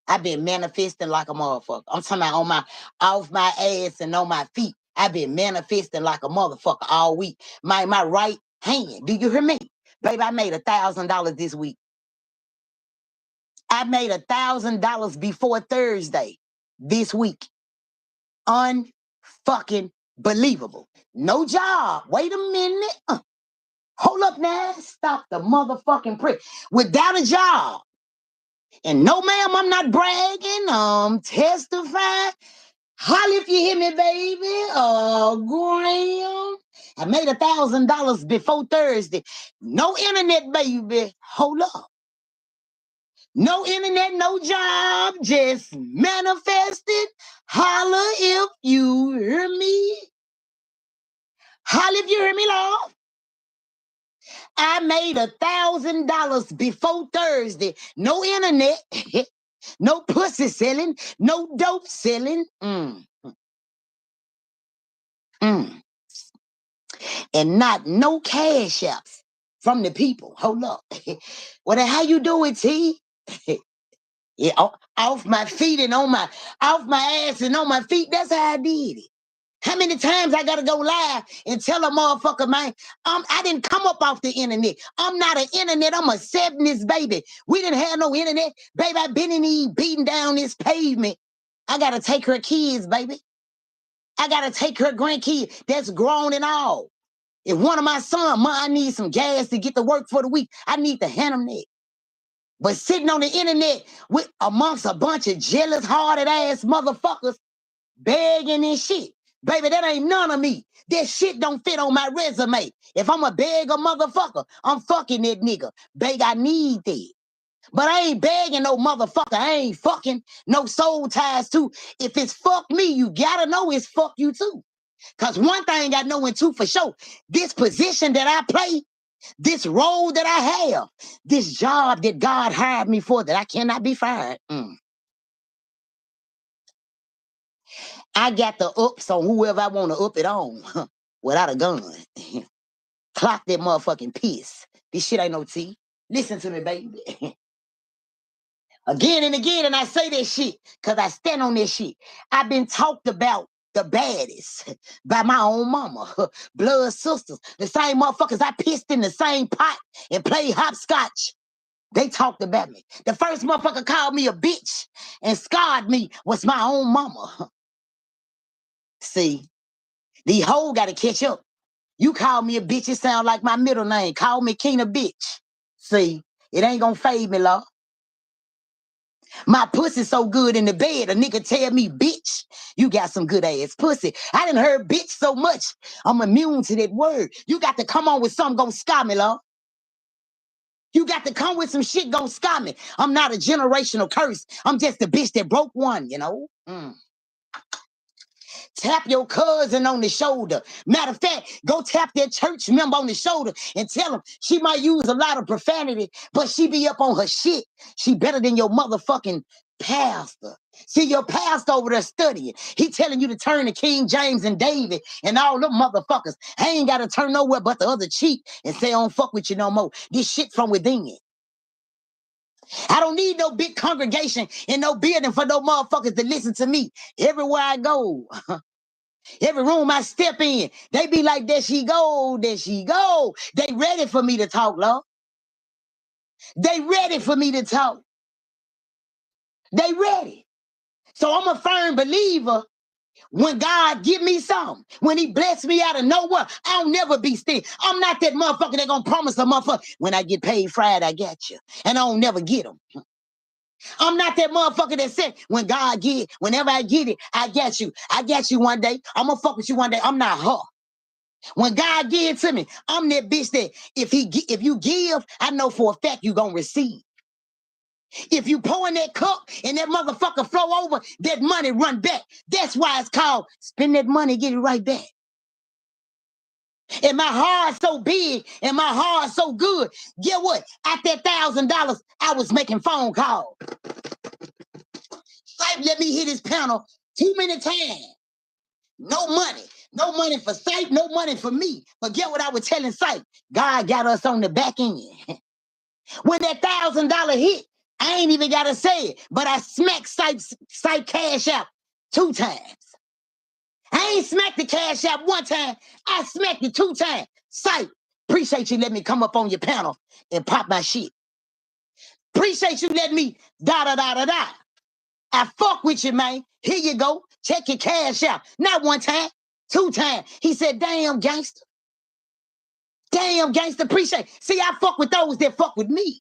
I've been manifesting like a motherfucker. I'm talking about on my, off my ass and on my feet. I've been manifesting like a motherfucker all week. My right hand, do you hear me? Baby, I made $1,000 this week. I made $1,000 before Thursday this week. Unfucking believable. No job. Wait a minute. Hold up now. Stop the motherfucking prick. Without a job. And no, ma'am, I'm not bragging. Testifying. Holla if you hear me, baby. Graham. I made $1,000 before Thursday. No internet, baby. Hold up. No internet, no job. Just manifested. Holla if you hear me. Holla if you hear me, Lord. I made $1,000 before Thursday. No internet. No pussy selling. No dope selling. And not no cash apps from the people. Hold up. Well, how you do it, T? Yeah, off my feet and off my ass and on my feet. That's how I did it. How many times I gotta go live and tell a motherfucker, man, I didn't come up off the internet. I'm not an internet. I'm a 70s baby. We didn't have no internet. Baby, I been in these beating down this pavement. I gotta take her kids, baby. I gotta take her grandkids that's grown and all. If one of my sons, Ma, I need some gas to get to work for the week, I need to hand them that. But sitting on the internet with amongst a bunch of jealous, hearted ass motherfuckers begging and shit. Baby, that ain't none of me. That shit don't fit on my resume. If I'm a beggar motherfucker, I'm fucking that nigga. Beg, I need that. But I ain't begging no motherfucker. I ain't fucking no soul ties too. If it's fuck me, you gotta know it's fuck you too. Because one thing I know and two for sure, this position that I play, this role that I have, this job that God hired me for that I cannot be fired. I got the ups on whoever I want to up it on without a gun. Clock that motherfucking piss. This shit ain't no tea. Listen to me, baby. Again and again, and I say that shit because I stand on this shit. I've been talked about the baddest by my own mama, blood sisters, the same motherfuckers I pissed in the same pot and played hopscotch. They talked about me. The first motherfucker called me a bitch and scarred me was my own mama. See, the hoe got to catch up. You call me a bitch, it sound like my middle name. Call me Kina bitch. See, it ain't gonna fade me, Lord. My pussy so good in the bed, a nigga tell me, bitch, you got some good ass pussy. I done heard bitch so much, I'm immune to that word. You got to come on with something gonna scar me, Lord. You got to come with some shit gonna scar me. I'm not a generational curse. I'm just a bitch that broke one, you know? Tap your cousin on the shoulder. Matter of fact, go tap that church member on the shoulder and tell him she might use a lot of profanity, but she be up on her shit. She better than your motherfucking pastor. See, your pastor over there studying. He telling you to turn to King James and David and all them motherfuckers. I ain't got to turn nowhere but the other cheek and say, I don't fuck with you no more. This shit from within. I don't need no big congregation and no building for no motherfuckers to listen to me. Everywhere I go. Every room I step in, they be like, there she go, there she go. They ready for me to talk, Lord. They ready for me to talk. They ready. So I'm a firm believer when God give me something, when he bless me out of nowhere, I'll never be still. I'm not that motherfucker that gonna promise a motherfucker, when I get paid Friday, I got you. And I don't never get them. I'm not that motherfucker that said, when God get, whenever I get it, I got you. I got you one day. I'm gonna fuck with you one day. I'm not her. When God gives to me, I'm that bitch that if you give, I know for a fact you gonna receive. If you pour in that cup and that motherfucker flow over, that money run back. That's why it's called spend that money, get it right back. And my heart so big and my heart so good. Get what? At that $1,000, I was making phone calls. Let me hit his panel too many times. No money. No money for Sight, no money for me. But get what I was telling Sight? God got us on the back end. When that $1,000 hit, I ain't even gotta say it, but I smacked Sight Cash App 2 times. I ain't smacked the Cash App 1 time. I smacked it 2 times. Sight, appreciate you letting me come up on your panel and pop my shit. Appreciate you letting me da-da-da-da-da. I fuck with you, man. Here you go. Check your Cash App. Not 1 time, 2 times. He said, damn, gangster. Damn, gangster, appreciate. See, I fuck with those that fuck with me.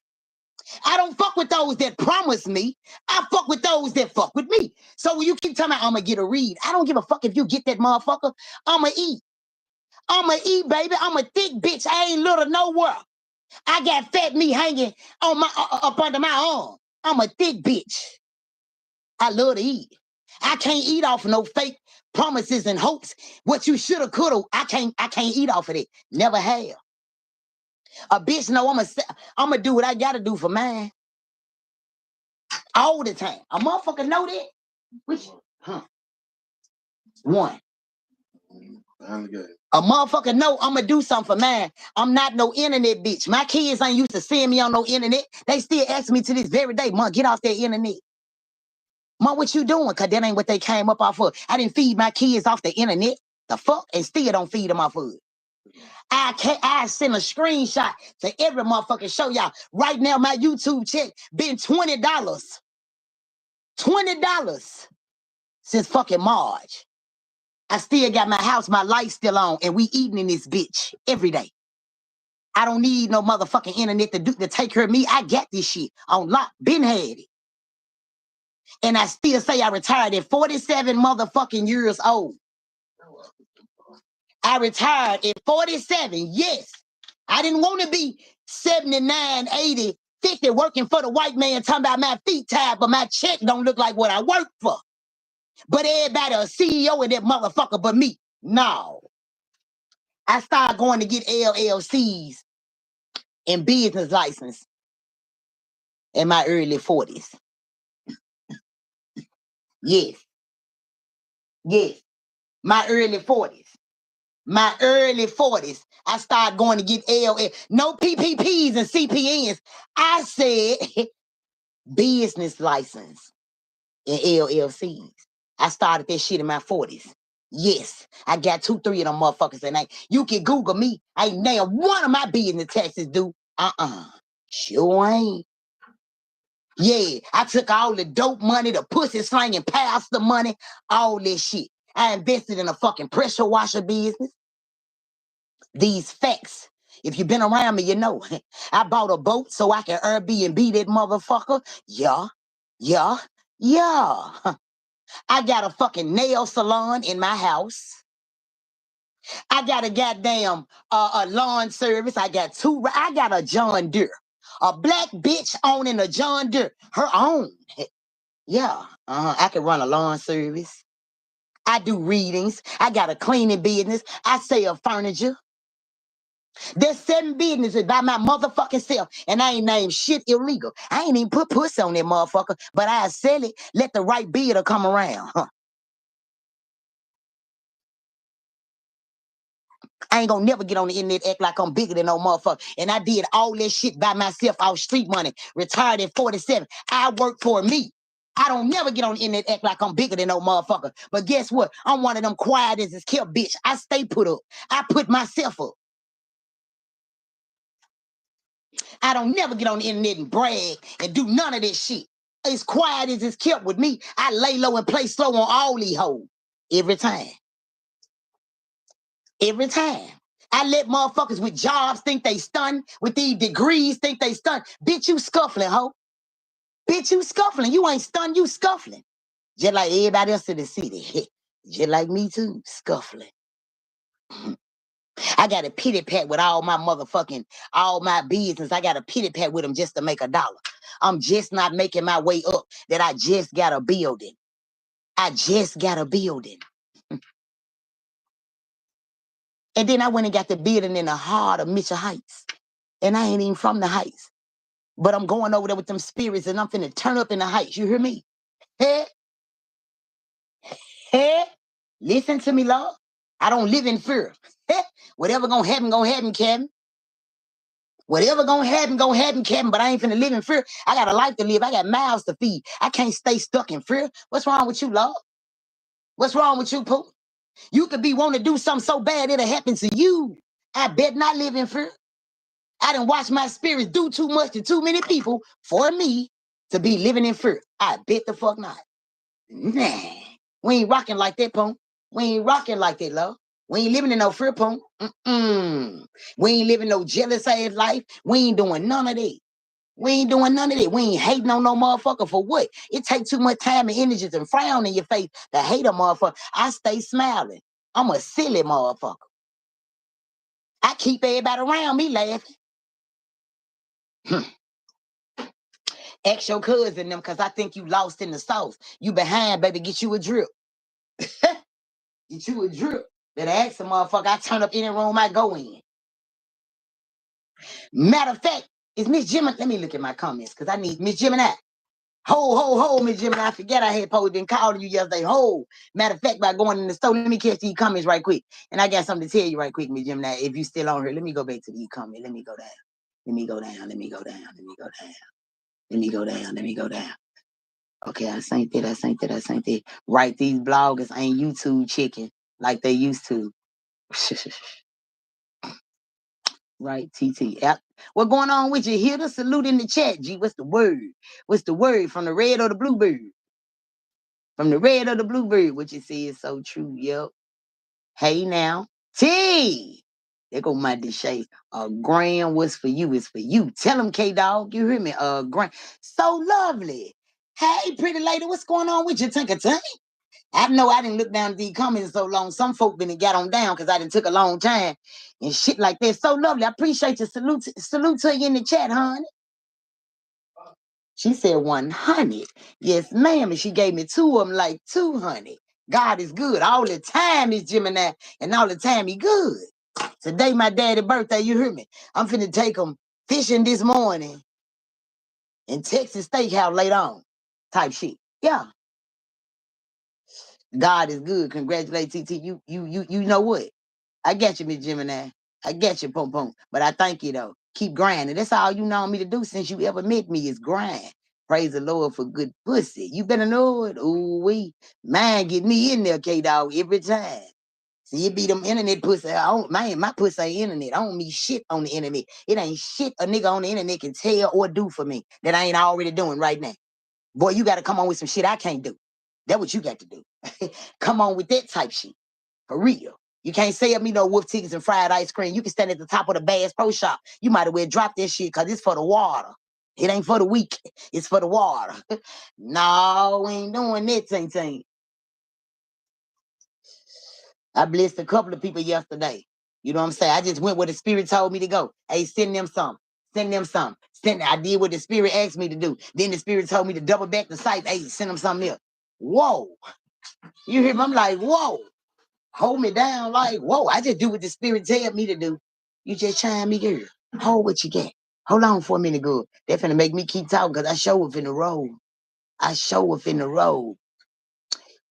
I don't fuck with those that promise me. I fuck with those that fuck with me. So when you keep telling me I'm gonna get a read, I don't give a fuck if you get that motherfucker. I'ma eat. I'ma eat, baby. I'm a thick bitch. I ain't little nowhere. I got fat meat hanging on my up under my arm. I'm a thick bitch. I love to eat. I can't eat off no fake promises and hopes. What you shoulda, coulda. I can't eat off of it. Never have. A bitch know I'ma do what I gotta do for mine. All the time. A motherfucker know that. Which, one. A motherfucker know I'ma do something for mine. I'm not no internet bitch. My kids ain't used to seeing me on no internet. They still ask me to this very day, Mom, get off that internet. Mom, what you doing? Cause that ain't what they came up off of. I didn't feed my kids off the internet. The fuck? And still don't feed them off of it. I send a screenshot to every motherfucker show y'all. Right now, my YouTube check been $20. $20 since fucking March. I still got my house, my lights still on, and we eating in this bitch every day. I don't need no motherfucking internet to take care of me. I got this shit on lock. Been had it. And I still say I retired at 47 motherfucking years old. I retired at 47, yes. I didn't want to be 79, 80, 50 working for the white man talking about my feet tied, but my check don't look like what I work for. But everybody a CEO of that motherfucker but me. No. I started going to get LLCs and business license in my early 40s. Yes. Yes. My early 40s. My early 40s. I started going to get LL. No PPPs and CPNs. I said business license and LLCs. I started that shit in my 40s. Yes, I got 2, 3 of them motherfuckers, and you can Google me. I ain't nailed one of my business taxes due. Sure ain't. Yeah, I took all the dope money, the pussy slanging pastor money, all this shit. I invested in a fucking pressure washer business. These facts. If you've been around me, you know. I bought a boat so I can Airbnb that motherfucker. Yeah. I got a fucking nail salon in my house. I got a goddamn a lawn service. I got a John Deere. A black bitch owning a John Deere. Her own. Yeah. I can run a lawn service. I do readings. I got a cleaning business. I sell furniture. There's 7 businesses by my motherfucking self, and I ain't named shit illegal. I ain't even put pussy on that motherfucker, but I sell it. Let the right bidder come around. I ain't gonna never get on the internet, act like I'm bigger than no motherfucker. And I did all this shit by myself off street money. Retired at 47. I work for me. I don't never get on the internet, act like I'm bigger than no motherfucker. But guess what? I'm one of them quiet as is kept bitch. I stay put up. I put myself up. I don't never get on the internet and brag and do none of this shit. As quiet as it's kept with me, I lay low and play slow on all these hoes. Every time. Every time. I let motherfuckers with jobs think they stunned, with these degrees think they stunned. Bitch, you scuffling, ho. Bitch, you scuffling. You ain't stunned, you scuffling. Just like everybody else in the city. Just like me too, scuffling. I got a pity pat with all my business. I got a pity pat with them just to make $1. I'm just not making my way up that I just got a building. I just got a building. And then I went and got the building in the heart of Mitchell Heights. And I ain't even from the Heights. But I'm going over there with them spirits and I'm finna turn up in the Heights. You hear me? Hey, listen to me, Lord. I don't live in fear. Whatever gonna happen, Kevin. Whatever gonna happen, Kevin, but I ain't finna live in fear. I got a life to live. I got mouths to feed. I can't stay stuck in fear. What's wrong with you, Lord? What's wrong with you, Pooh? You could be wanting to do something so bad it'll happen to you. I bet not live in fear. I done watched my spirit do too much to too many people for me to be living in fear. I bet the fuck not. Nah. We ain't rocking like that, Pooh. We ain't rocking like that, love. We ain't living in no fear, Pooh. We ain't living no jealous ass life. We ain't doing none of that. We ain't doing none of that. We ain't hating on no motherfucker for what? It takes too much time and energy to frown in your face to hate a motherfucker. I stay smiling. I'm a silly motherfucker. I keep everybody around me laughing. Ask your cousin them because I think you lost in the sauce. You behind, baby. Get you a drip. Get you a drip. Better ask a motherfucker. I turn up any room I go in. Matter of fact, is Miss Gemini? Let me look at my comments because I need Miss Gemini. Ho, Miss Gemini. I forget I had posted and called you yesterday. Ho. Matter of fact, by going in the store, let me catch these comments right quick. And I got something to tell you right quick, Miss Gemini. If you still on here, let me go back to these comments. Let me go down. Let me go down. Let me go down. Let me go down. Let me go down. Let me go down. Okay, I synced it. Right, these bloggers ain't YouTube chicken like they used to. Right, TT. Yep. What going on with you? Hear the salute in the chat, G. What's the word? What's the word from the red or the bluebird? From the red or the bluebird, what you see is so true. Yep. Hey now. T. There go my Deshay. Graham, what's for you is for you. Tell him, K-Dog. You hear me? Graham. So lovely. Hey, pretty lady, what's going on with you? Tinker Tank? I know I didn't look down at these comments so long. Some folk been and got on down because I didn't took a long time and shit like that. So lovely. I appreciate you. Salute to you in the chat, honey. She said 100. Yes, ma'am. And she gave me two of them like 200. God is good all the time, is Gemini, and all the time he good. Today my daddy's birthday, you hear me? I'm finna take him fishing this morning in Texas Steakhouse later on. Type shit. Yeah. God is good. Congratulate TT. You know what? I got you, Miss Gemini. I got you, Pum Pum. But I thank you though. Keep grinding. That's all you know me to do since you ever met me is grind. Praise the Lord for good pussy. You better know it. Ooh wee. Man, get me in there, K-Dog, every time. See, it be them internet pussy. My pussy ain't internet. I don't mean shit on the internet. It ain't shit a nigga on the internet can tell or do for me that I ain't already doing right now. Boy, you got to come on with some shit I can't do. That's what you got to do. Come on with that type shit. For real. You can't say up me no wolf tickets and fried ice cream. You can stand at the top of the Bass Pro Shop. You might as well drop that shit because it's for the water. It ain't for the weak. It's for the water. No, we ain't doing that thing. I blessed a couple of people yesterday. You know what I'm saying? I just went where the spirit told me to go. Hey, send them some. Send them some. I did what the spirit asked me to do. Then the spirit told me to double back the site. Hey, send them something else. Whoa. You hear me? I'm like, whoa. Hold me down like, whoa. I just do what the spirit tell me to do. You just chime me, girl. Hold what you got. Hold on for a minute, good. They're finna make me keep talking because I show up in the road.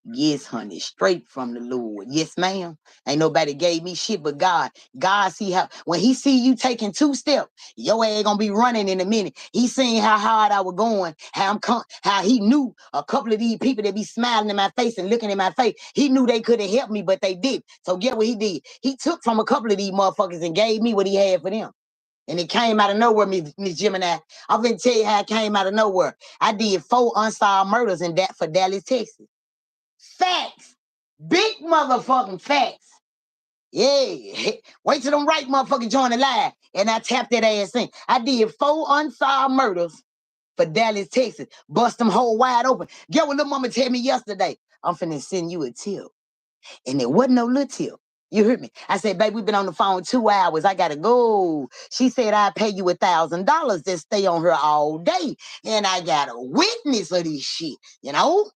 Yes, honey, straight from the Lord. Yes, ma'am. Ain't nobody gave me shit but God. God see how, when he see you taking 2 steps, your ass gonna be running in a minute. He seen how hard I was going, how he knew a couple of these people that be smiling in my face and looking in my face. He knew they couldn't help me, but they did. So get what he did. He took from a couple of these motherfuckers and gave me what he had for them. And it came out of nowhere, Miss Gemini. I'm gonna tell you how it came out of nowhere. I did 4 unsolved murders in that for Dallas, Texas. Facts. Big motherfucking facts. Yeah. Wait till them right motherfuckers join the line. And I tapped that ass in. I did 4 unsolved murders for Dallas, Texas. Bust them whole wide open. Get what little mama tell me yesterday. I'm finna send you a tip. And it wasn't no little tip. You heard me? I said, babe, we've been on the phone 2 hours. I gotta go. She said, I'll pay you $1,000 to stay on her all day. And I got a witness of this shit, you know?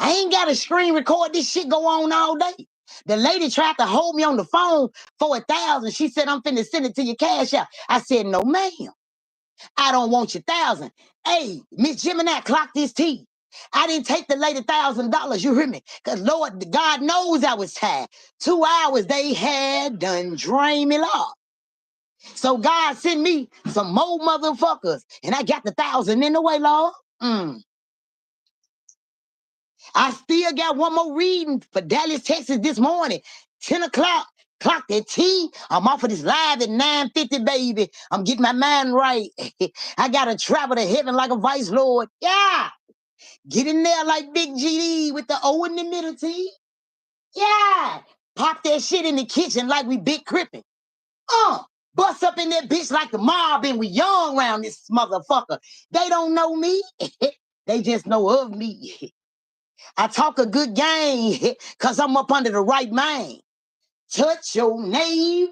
I ain't got to screen record this shit go on all day. The lady tried to hold me on the phone for $1,000. She said, I'm finna send it to your cash out. I said, no, ma'am. I don't want your 1,000. Hey, Miss Gemini, clock this tea. I didn't take the lady $1,000. You hear me? Because Lord, God knows I was tired. 2 hours they had done drained me off. So God sent me some more motherfuckers, and I got the 1,000 in the way, Lord. I still got one more reading for Dallas, Texas this morning, 10 o'clock. Clock that T. I'm off of this live at 9:50, baby. I'm getting my mind right. I got to travel to heaven like a vice lord. Yeah. Get in there like Big GD with the O in the middle, T. Yeah. Pop that shit in the kitchen like we big crippin'. Bust up in that bitch like the mob and we young around this motherfucker. They don't know me. They just know of me. I talk a good game because I'm up under the right mind. Touch your neighbor,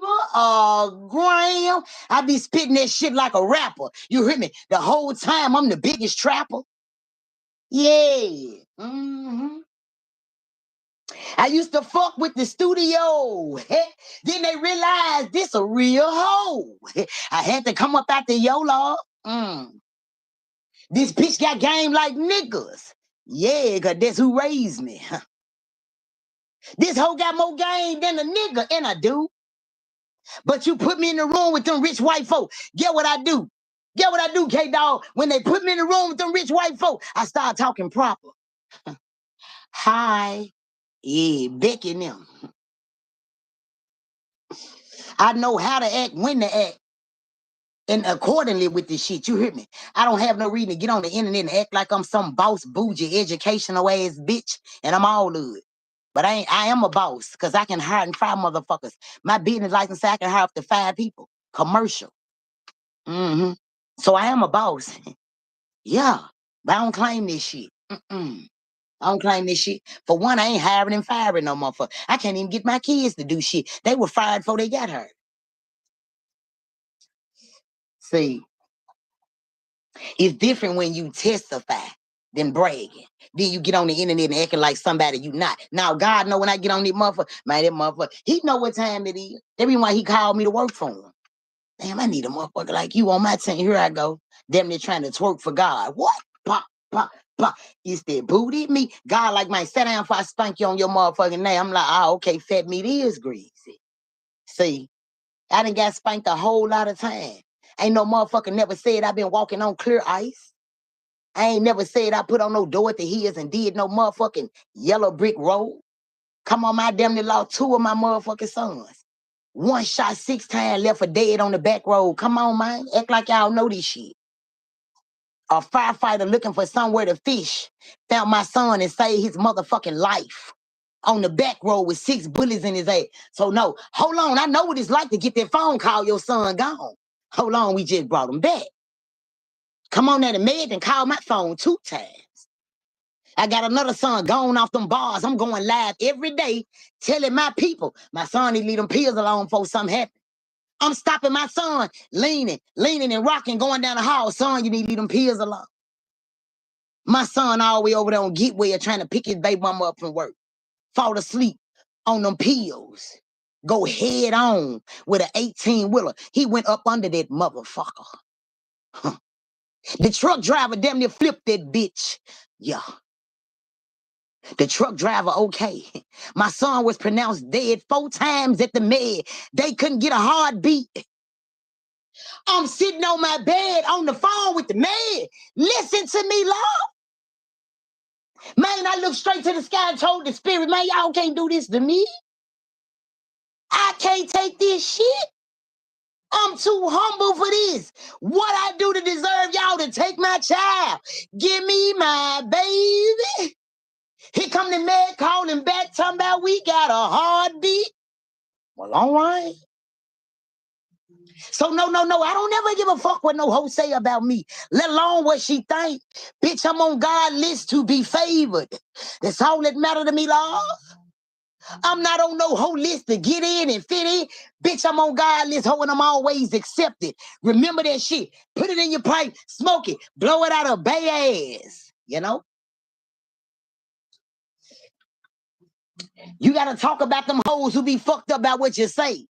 Graham. I be spitting that shit like a rapper. You hear me? The whole time I'm the biggest trapper. Yeah. I used to fuck with the studio. Then they realized this a real hoe. I had to come up out the YOLO. This bitch got game like niggas. Yeah, because that's who raised me. This hoe got more game than a nigga, and I do. But you put me in the room with them rich white folk. Get what I do? Get what I do, K-Dog? When they put me in the room with them rich white folk, I start talking proper. Hi. Yeah, Becky and them. I know how to act, when to act, and accordingly with this shit. You hear me? I don't have no reason to get on the internet and act like I'm some boss, bougie, educational ass bitch, and I'm all good. But I am a boss because I can hire and fire motherfuckers. My business license say I can hire up to 5 people. Commercial. So I am a boss. Yeah, but I don't claim this shit. I don't claim this shit. For one, I ain't hiring and firing no motherfucker. I can't even get my kids to do shit. They were fired before they got hurt. See, it's different when you testify than bragging. Then you get on the internet and acting like somebody you not. Now, God know when I get on this motherfucker, man, that motherfucker, he know what time it is. That's why he called me to work for him. Damn, I need a motherfucker like you on my team. Here I go. Damn, they're trying to twerk for God. What? Pop, pop, pop. Is that booty me? God like, man, sit down before I spank you on your motherfucking name. I'm like, oh, okay, fat meat is greasy. See, I done got spanked a whole lot of time. Ain't no motherfucker never said I been walking on clear ice. I ain't never said I put on no door at the hills and did no motherfucking yellow brick road. Come on, my damn near lost 2 of my motherfucking sons. One shot 6 times, left for dead on the back road. Come on, man. Act like y'all know this shit. A firefighter looking for somewhere to fish found my son and saved his motherfucking life on the back road with 6 bullets in his head. So no, hold on. I know what it's like to get that phone call, your son gone. Hold on, we just brought him back. Come on there to med and call my phone 2 times. I got another son gone off them bars. I'm going live every day telling my people, my son need to leave them pills alone before something happens. I'm stopping my son leaning and rocking, going down the hall. Son, you need to leave them pills alone. My son all the way over there on Getwell trying to pick his baby mama up from work. Fall asleep on them pills. Go head on with an 18-wheeler. He went up under that motherfucker. The truck driver damn near flipped that bitch. Yeah. The truck driver, okay. My son was pronounced dead 4 times at the med. They couldn't get a heartbeat. I'm sitting on my bed on the phone with the man. Listen to me, Lord. Man, I looked straight to the sky and told the spirit, man, y'all can't do this to me. I can't take this shit. I'm too humble for this. What I do to deserve y'all to take my child? Give me my baby. Here come the man calling back, talking about we got a heartbeat. Well, all right. So no, I don't never give a fuck what no hoe say about me, let alone what she think. Bitch, I'm on God's list to be favored. That's all that matter to me, love. I'm not on no hoe list to get in and fit in. Bitch, I'm on God's list, hoe, and I'm always accepted. Remember that shit. Put it in your pipe, smoke it, blow it out of bay ass. You know? You gotta talk about them hoes who be fucked up about what you say.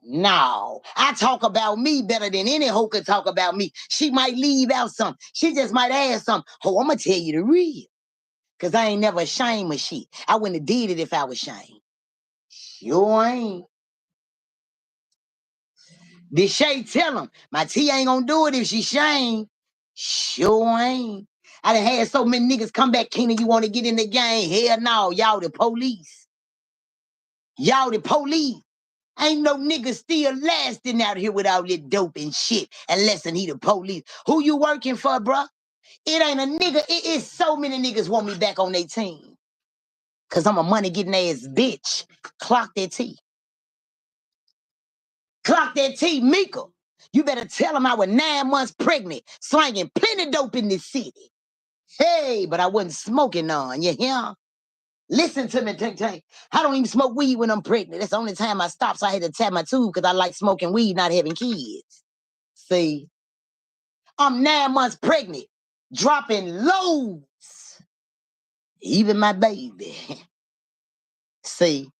No, I talk about me better than any hoe could talk about me. She might leave out something. She just might add something. Oh, I'm gonna tell you the real. Cause I ain't never ashamed of shit. I wouldn't have did it if I was ashamed. Sure ain't. Did Shay tell him, my T ain't gonna do it if she Shane? Sure ain't. I done had so many niggas come back, Keenan, you want to get in the game? Hell no, y'all the police. Y'all the police. Ain't no nigga still lasting out here without this dope and shit unless he the police. Who you working for, bruh? It ain't a nigga. It is so many niggas want me back on their team. Cause I'm a money getting ass bitch. Clock that T. Clock that T, Mika. You better tell him I was 9 months pregnant, slanging plenty dope in this city. Hey, but I wasn't smoking none, you hear? Listen to me, Tank Tank. I don't even smoke weed when I'm pregnant. That's the only time I stopped, so I had to tap my tube because I like smoking weed, not having kids. See? I'm 9 months pregnant, dropping loads. Even my baby. See?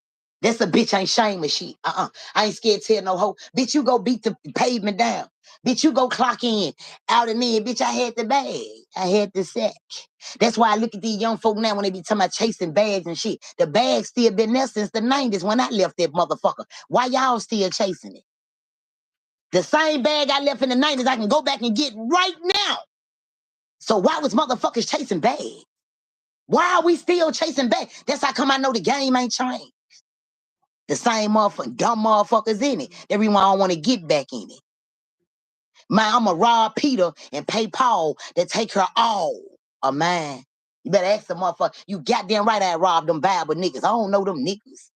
That's a bitch ain't shame of shit. I ain't scared to tell no hoe. Bitch, you go beat the pavement down. Bitch, you go clock in. Out and in. Bitch, I had the bag. I had the sack. That's why I look at these young folk now when they be talking about chasing bags and shit. The bag still been there since the 90s when I left that motherfucker. Why y'all still chasing it? The same bag I left in the 90s, I can go back and get right now. So why was motherfuckers chasing bags? Why are we still chasing bags? That's how come I know the game ain't changed. The same motherfucking dumb motherfuckers in it. That's reason why I don't want to get back in it. Man, I'ma rob Peter and pay Paul to take her all of mine. You better ask the motherfucker. You goddamn right I robbed them Bible niggas. I don't know them niggas.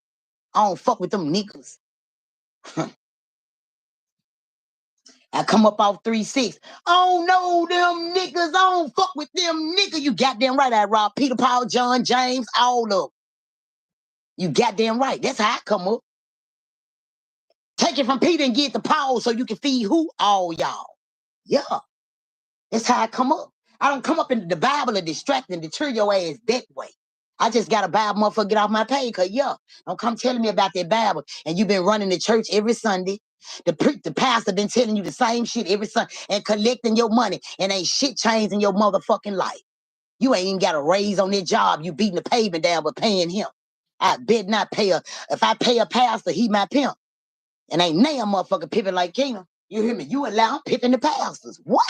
I don't fuck with them niggas. I come up off 3-6. I don't know them niggas. I don't fuck with them niggas. You goddamn right I robbed Peter, Paul, John, James, all of them. You goddamn right. That's how I come up. Take it from Peter and get to Paul so you can feed who? All y'all. Yeah. That's how I come up. I don't come up into the Bible and distract and deter your ass that way. I just got a Bible motherfucker get off my page, cause don't come telling me about that Bible. And you've been running the church every Sunday. The pastor been telling you the same shit every Sunday and collecting your money and ain't shit changed in your motherfucking life. You ain't even got a raise on that job. You beating the pavement down but paying him. I bet not pay if I pay a pastor, he my pimp. And ain't damn motherfucker pimping like Keenan. You hear me? You allow pimping the pastors. What?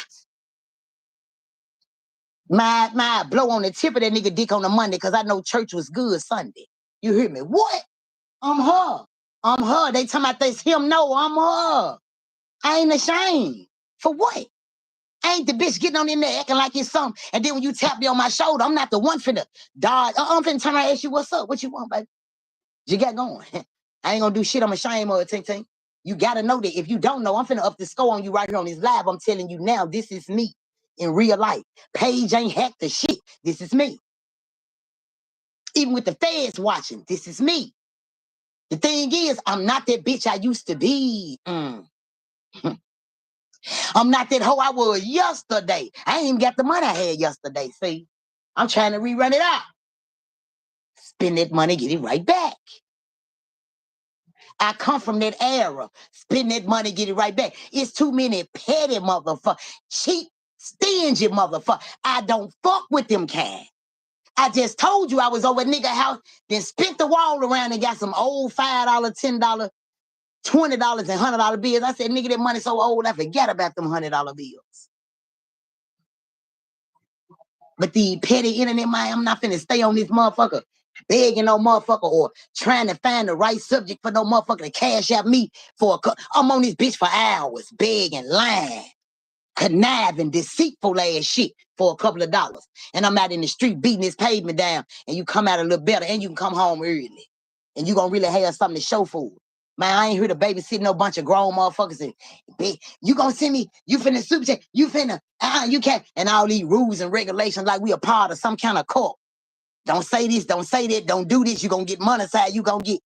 My blow on the tip of that nigga dick on the Monday because I know church was good Sunday. You hear me? What? I'm her. I'm her. They talking about this him. No, I'm her. I ain't ashamed. For what? I ain't the bitch getting on in there acting like it's something. And then when you tap me on my shoulder, I'm not the one for the dodge. I'm finna turn around and ask you what's up. What you want, baby? You got going. I ain't gonna do shit. I'm ashamed of it, Tink Tink. You gotta know that. If you don't know, I'm finna up the score on you right here on this live. I'm telling you now, this is me in real life. Paige ain't hacked the shit. This is me. Even with the feds watching, this is me. The thing is, I'm not that bitch I used to be. I'm not that hoe I was yesterday. I ain't even got the money I had yesterday, see? I'm trying to rerun it out. Spend that money, get it right back. I come from that era. Spend that money, get it right back. It's too many petty motherfuckers, cheap, stingy motherfuckers. I don't fuck with them kind. I just told you I was over a nigga house, then spent the wall around and got some old $5, $10, $20, and $100 bills. I said, nigga, that money so old, I forget about them $100 bills. But the petty internet, man, I'm not finna stay on this motherfucker begging no motherfucker or trying to find the right subject for no motherfucker to cash out me for I'm on this bitch for hours, begging, lying, conniving, deceitful ass shit for a couple of dollars. And I'm out in the street beating this pavement down and you come out a little better and you can come home early. And you gonna really have something to show for it. Man, I ain't here to babysit no bunch of grown motherfuckers and you gonna send me, you finna super chat, you finna, you can't, and all these rules and regulations like we a part of some kind of cult. Don't say this, don't say that, don't do this, you gonna get monetized, you gonna get.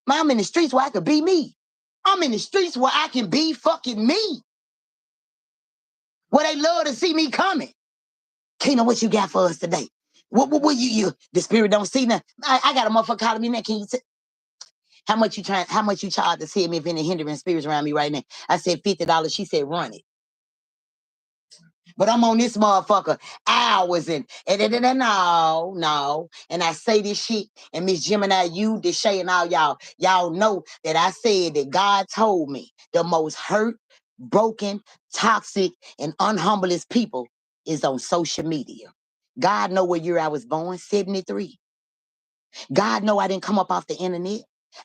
Man, I'm in the streets where I could be me. I'm in the streets where I can be fucking me. Where they love to see me coming. Kena, what you got for us today? What you the spirit don't see nothing. I got a motherfucker calling me now. Can you how much you charge to see me if any hindering spirits around me right now? I said $50. She said, run it. But I'm on this motherfucker hours and no. And I say this shit, and Miss Gemini, you, Deshay, and all y'all know that I said that God told me the most hurt, broken, toxic, and unhumblest people is on social media. God know what year I was born, 73. God know I didn't come up off the internet.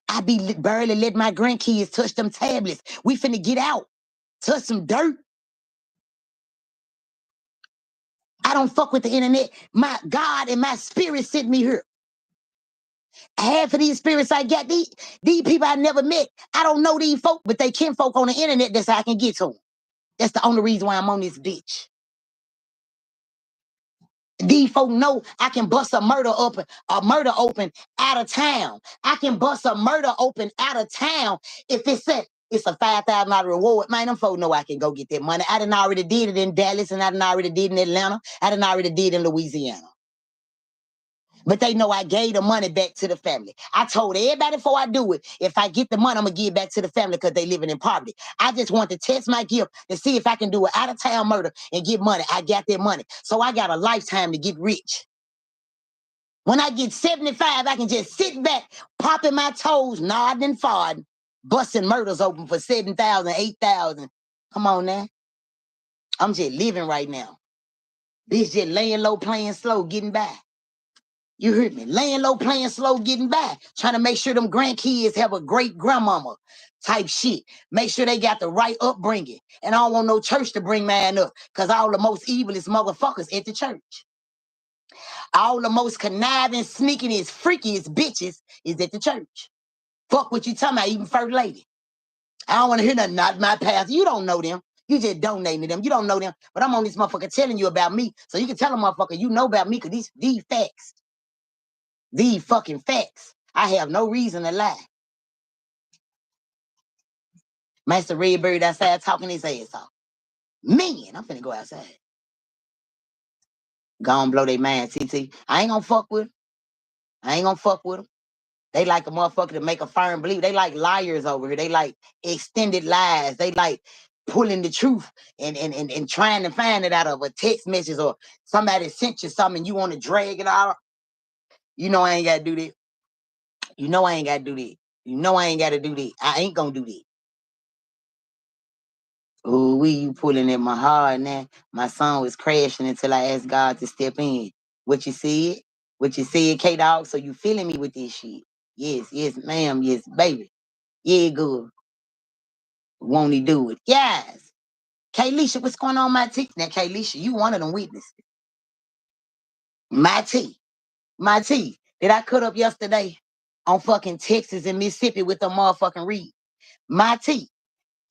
I be barely let my grandkids touch them tablets. We finna get out, touch some dirt. I don't fuck with the internet. My God and my spirit sent me here. Half of these spirits I got, these people I never met. I don't know these folk, but they kinfolk on the internet. That's how I can get to them. That's the only reason why I'm on this bitch. These folk know I can bust a murder open out of town. I can bust a murder open out of town if it's a $5,000 reward. Man, them folk know I can go get that money. I done already did it in Dallas, and I done already did it in Atlanta. I done already did it in Louisiana. But they know I gave the money back to the family. I told everybody before I do it, if I get the money, I'm going to give it back to the family because they living in poverty. I just want to test my gift to see if I can do an out-of-town murder and get money. I got that money. So I got a lifetime to get rich. When I get 75, I can just sit back, popping my toes, nodding and farting, busting murders open for 7,000, 8,000. Come on now. I'm just living right now. Bitch just laying low, playing slow, getting by. You heard me? Laying low, playing slow, getting by. Trying to make sure them grandkids have a great grandmama type shit. Make sure they got the right upbringing. And I don't want no church to bring mine up because all the most evilest motherfuckers at the church. All the most conniving, sneakingest, freakiest bitches is at the church. Fuck what you talking about, even first lady. I don't want to hear nothing, not my pastor. You don't know them. You just donating to them. You don't know them. But I'm on this motherfucker telling you about me. So you can tell a motherfucker you know about me because these facts. These fucking facts. I have no reason to lie. Master Redbird outside talking his ass off. Man, I'm finna go outside. Go on blow their mind, TT. I ain't gonna fuck with them. I ain't gonna fuck with them. They like a motherfucker to make a firm believe. They like liars over here. They like extended lies. They like pulling the truth and trying to find it out of a text message or somebody sent you something and you want to drag it out. You know I ain't gotta do that. You know I ain't gotta do that. You know I ain't gotta do that. I ain't gonna do that. Oh, you pulling at my heart now. My song was crashing until I asked God to step in. What you said? What you said, K-Dog? So you feeling me with this shit? Yes, ma'am. Yes, baby. Yeah, good. Won't he do it? Yes. Kaylisha, what's going on, my T? Now, Kaylisha, you one of them witnesses. My T. My T. Did I cut up yesterday on fucking Texas and Mississippi with the motherfucking read? My T.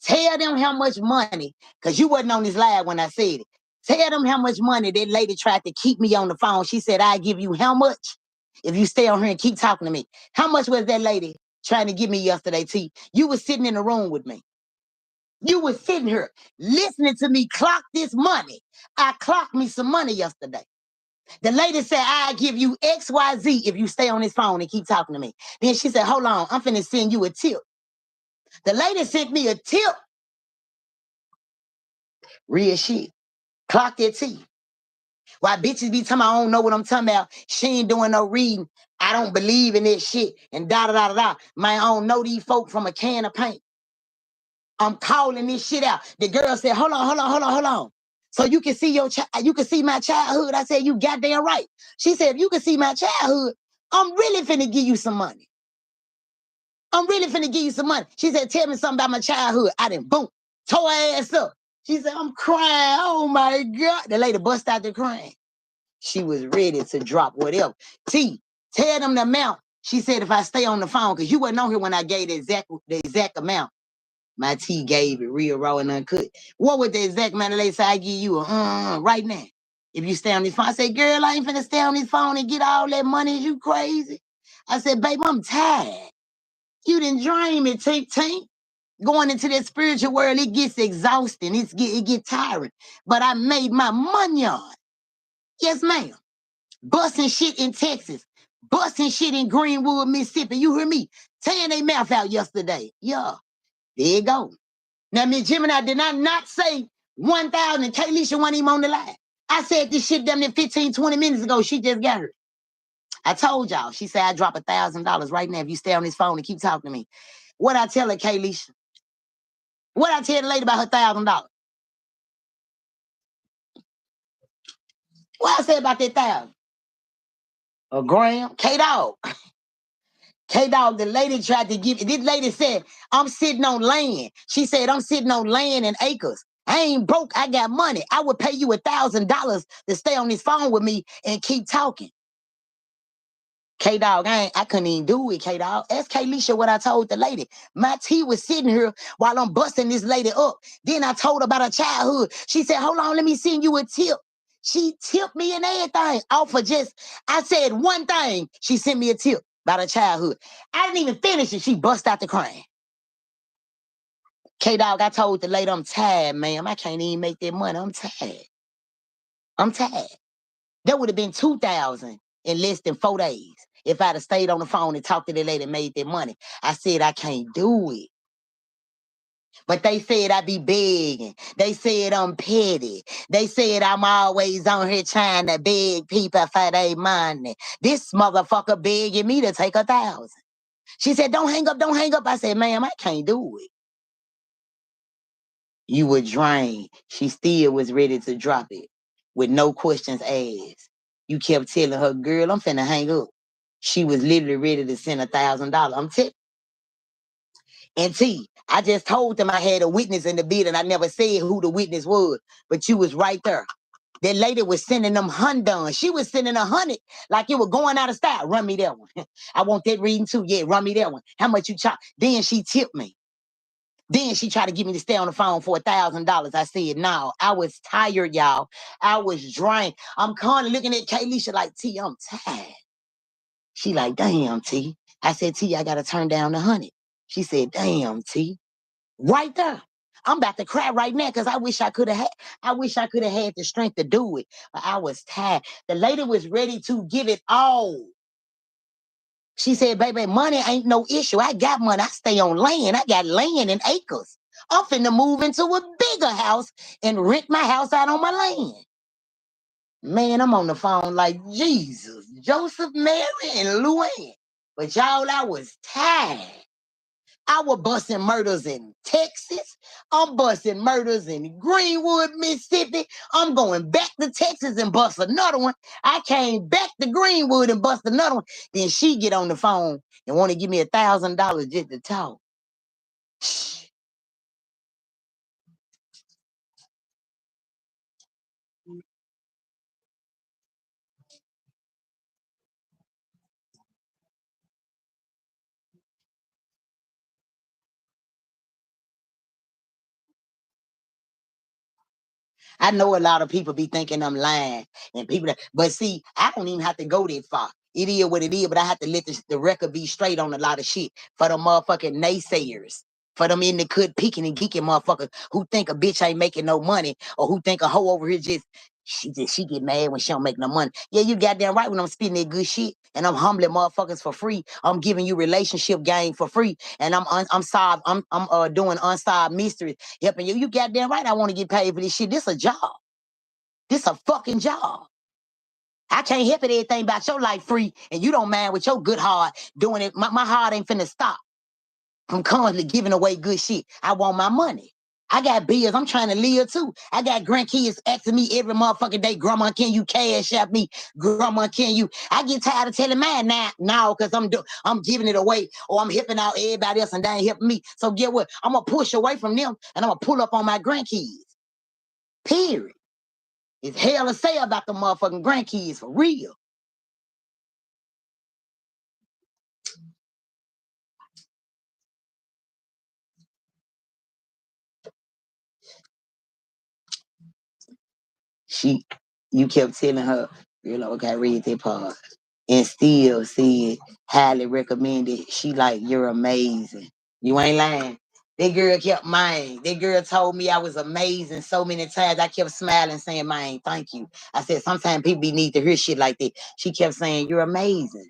Tell them how much money, because you wasn't on this live when I said it. Tell them how much money that lady tried to keep me on the phone. She said, I give you how much if you stay on here and keep talking to me. How much was that lady trying to give me yesterday, T? You was sitting in the room with me. You was sitting here listening to me clock this money. I clocked me some money yesterday. The lady said, I give you XYZ if you stay on this phone and keep talking to me. Then she said, hold on, I'm finna send you a tip. The lady sent me a tip. Real shit. Clock that T. Why bitches be talking, I don't know what I'm talking about. She ain't doing no reading. I don't believe in this shit. And da. Man, I don't know these folk from a can of paint. I'm calling this shit out. The girl said, hold on. So you can see you can see my childhood. I said, you goddamn right. She said, if you can see my childhood, I'm really finna give you some money. I'm really finna give you some money. She said, tell me something about my childhood. I didn't boom, tore her ass up. She said, I'm crying. Oh my God. The lady bust out there crying. She was ready to drop whatever. T, tell them the amount. She said, if I stay on the phone, because you wasn't on here when I gave the exact amount. My T gave it real raw and uncut. What would the exact amount of lady say I give you right now? If you stay on this phone. I said, girl, I ain't finna stay on this phone and get all that money. Is you crazy? I said, babe, I'm tired. You didn't dream it, Tink. Going into that spiritual world, it gets exhausting. It get tiring. But I made my money on. Yes, ma'am. Busting shit in Texas. Busting shit in Greenwood, Mississippi. You hear me? Tearing their mouth out yesterday. Yeah. There you go. Now, Miss Gemini, did I not say 1,000 and Kalisha wasn't even on the line. I said this shit damn near 15, 20 minutes ago. She just got her. I told y'all. She said I drop $1,000 right now if you stay on this phone and keep talking to me. What I tell her, Kalisha? What I tell the lady about her $1,000? What I say about that 1,000? A gram? K-Dog. K-Dog, the lady tried to give, this lady said, I'm sitting on land. She said, I'm sitting on land and acres. I ain't broke, I got money. I would pay you $1,000 to stay on this phone with me and keep talking. K-Dog, I couldn't even do it, K-Dog. Ask Kalisha what I told the lady. My tea was sitting here while I'm busting this lady up. Then I told her about her childhood. She said, hold on, let me send you a tip. She tipped me and everything off of just, I said one thing. She sent me a tip about her childhood. I didn't even finish it. She bust out the crying. K-Dog, I told the lady, I'm tired, ma'am. I can't even make that money. I'm tired. I'm tired. That would have been 2,000 in less than 4 days if I'd have stayed on the phone and talked to the lady and made that money. I said, I can't do it. But they said I be begging. They said I'm petty. They said I'm always on here trying to beg people for their money. This motherfucker begging me to take 1,000. She said, don't hang up, don't hang up. I said, ma'am, I can't do it. You were drained. She still was ready to drop it with no questions asked. You kept telling her, girl, I'm finna hang up. She was literally ready to send $1,000. I'm telling. And T, I just told them I had a witness in the building. I never said who the witness was, but you was right there. That lady was sending them Hyundai. She was sending 100 like it was going out of style. Run me that one. I want that reading too. Yeah, run me that one. How much you charge? Then she tipped me. Then she tried to get me to stay on the phone for $1,000. I said, no, I was tired, y'all. I was drained. I'm kind of looking at Kalisha like, T, I'm tired. She like, damn, T. I said, T, I got to turn down the 100. She said, damn, T. Right there. I'm about to cry right now because I wish I could have had the strength to do it. But I was tired. The lady was ready to give it all. She said, baby, money ain't no issue. I got money. I stay on land. I got land and acres. I'm finna move into a bigger house and rent my house out on my land. Man, I'm on the phone like Jesus, Joseph, Mary, and Luann. But y'all, I was tired. I was busting murders in Texas. I'm busting murders in Greenwood, Mississippi. I'm going back to Texas and bust another one. I came back to Greenwood and bust another one. Then she get on the phone and want to give me $1,000 just to talk. Shh. I know a lot of people be thinking I'm lying, and but see, I don't even have to go that far. It is what it is, but I have to let the record be straight on a lot of shit for the motherfucking naysayers, for them in the good peeking and geeking motherfuckers who think a bitch ain't making no money, or who think a hoe over here she get mad when she don't make no money. Yeah, you goddamn right when I'm spitting that good shit and I'm humbling motherfuckers for free. I'm giving you relationship game for free, and I'm doing unsolved mysteries, helping you. You goddamn right I want to get paid for this shit. This a job. This a fucking job. I can't help it everything about your life free, and you don't mind with your good heart doing it. My heart ain't finna stop from constantly giving away good shit. I want my money. I got bills. I'm trying to live too. I got grandkids asking me every motherfucking day, Grandma, can you cash out me? Grandma, can you? I get tired of telling mine now because I'm giving it away, or I'm helping out everybody else and they ain't helping me. So get what? I'm gonna push away from them and I'm gonna pull up on my grandkids. Period. It's hell to say about the motherfucking grandkids for real. You kept telling her, you know, okay, read that part. And still said, highly recommended. She like, you're amazing. You ain't lying. That girl kept mine. That girl told me I was amazing so many times. I kept smiling, saying, mine, thank you. I said, sometimes people need to hear shit like that. She kept saying, you're amazing.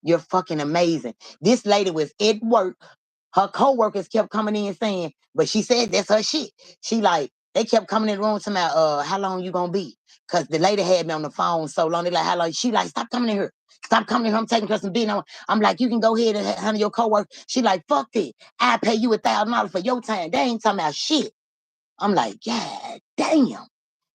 You're fucking amazing. This lady was at work. Her co-workers kept coming in saying, but she said that's her shit. She like, They kept coming in the room to me, how long you gonna be? Cause the lady had me on the phone so long. They like, how long? She like, stop coming in here. Stop coming in here. I'm taking care of some business. I'm like, you can go ahead and handle your coworker. She like, fuck it. I pay you $1,000 for your time. They ain't talking about shit. I'm like, God damn.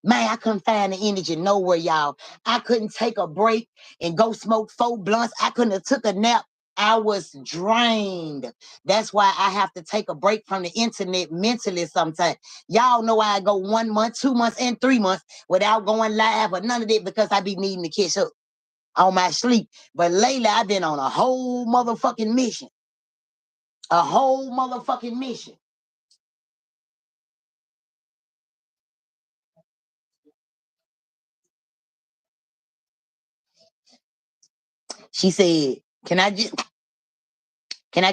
Man, I couldn't find the energy nowhere, y'all. I couldn't take a break and go smoke 4 blunts. I couldn't have took a nap. I was drained. That's why I have to take a break from the internet mentally sometimes. Y'all know I go 1 month, 2 months, and 3 months without going live or none of that because I be needing to catch up on my sleep. But lately, I've been on a whole motherfucking mission. A whole motherfucking mission. She said, can I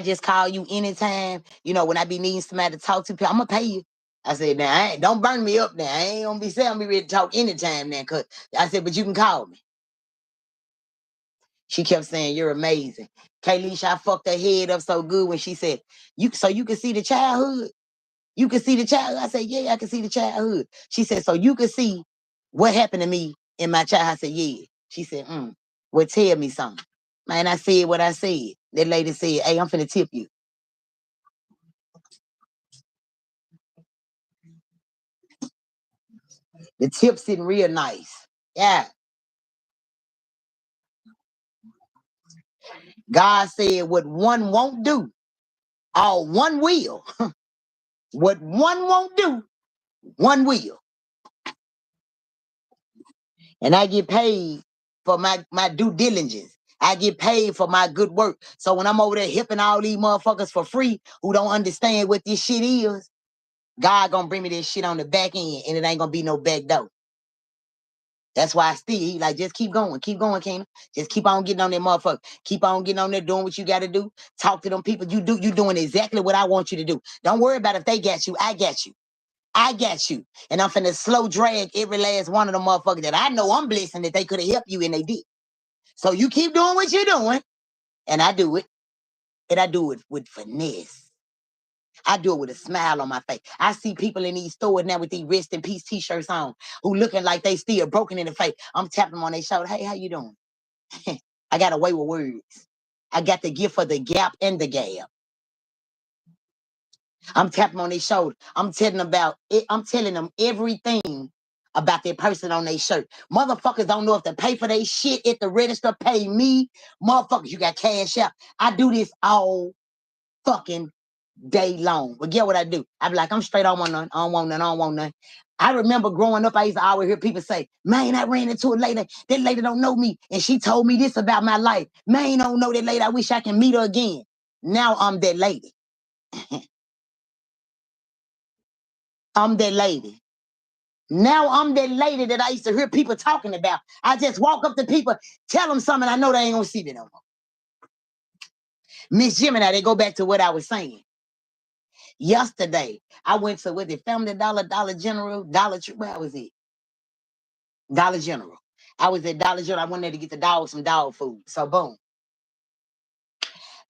just call you anytime? You know, when I be needing somebody to talk to, I'm gonna pay you. I said, now, don't burn me up now. I ain't gonna be saying I'm be ready to talk anytime now. Cause I said, but you can call me. She kept saying, you're amazing. Kayleisha, I fucked her head up so good when she said, so you can see the childhood? You can see the child? I said, yeah, I can see the childhood. She said, so you can see what happened to me in my child? I said, yeah. She said, well, tell me something. Man, I said what I said. That lady said, hey, I'm finna tip you. The tip sitting real nice. Yeah. God said what one won't do, all one will. What one won't do, one will. And I get paid for my due diligence. I get paid for my good work. So when I'm over there hipping all these motherfuckers for free who don't understand what this shit is, God gonna bring me this shit on the back end and it ain't gonna be no back door. That's why he like, just keep going, Kena. Just keep on getting on that motherfucker. Keep on getting on there doing what you gotta do. Talk to them people. You doing exactly what I want you to do. Don't worry about if they got you. I got you. I got you. And I'm finna slow drag every last one of them motherfuckers that I know I'm blessing that they could have helped you and they did. So you keep doing what you're doing, and I do it. And I do it with finesse. I do it with a smile on my face. I see people in these stores now with these rest in peace t-shirts on who looking like they still broken in the face. I'm tapping them on their shoulder. Hey, how you doing? I got a way with words. I got the gift for the gap and the gap. I'm tapping on their shoulder. I'm telling them about it. I'm telling them everything about that person on their shirt. Motherfuckers don't know if to pay for their shit at the register. Pay me. Motherfuckers, you got cash out. I do this all fucking day long. But get what I do? I be like, I'm straight. I don't want none. I don't want none. I don't want none. I remember growing up, I used to always hear people say, man, I ran into a lady. That lady don't know me. And she told me this about my life. Man, don't know that lady. I wish I can meet her again. Now I'm that lady. I'm that lady. Now I'm that lady that I used to hear people talking about. I just walk up to people, tell them something, I know they ain't gonna see me no more. Miss Gemini, they go back to what I was saying. Yesterday, I went to what the Family Dollar, Dollar General, Dollar Tree. Where was it? Dollar General. I was at Dollar General. I went there to get the dog some dog food. So boom.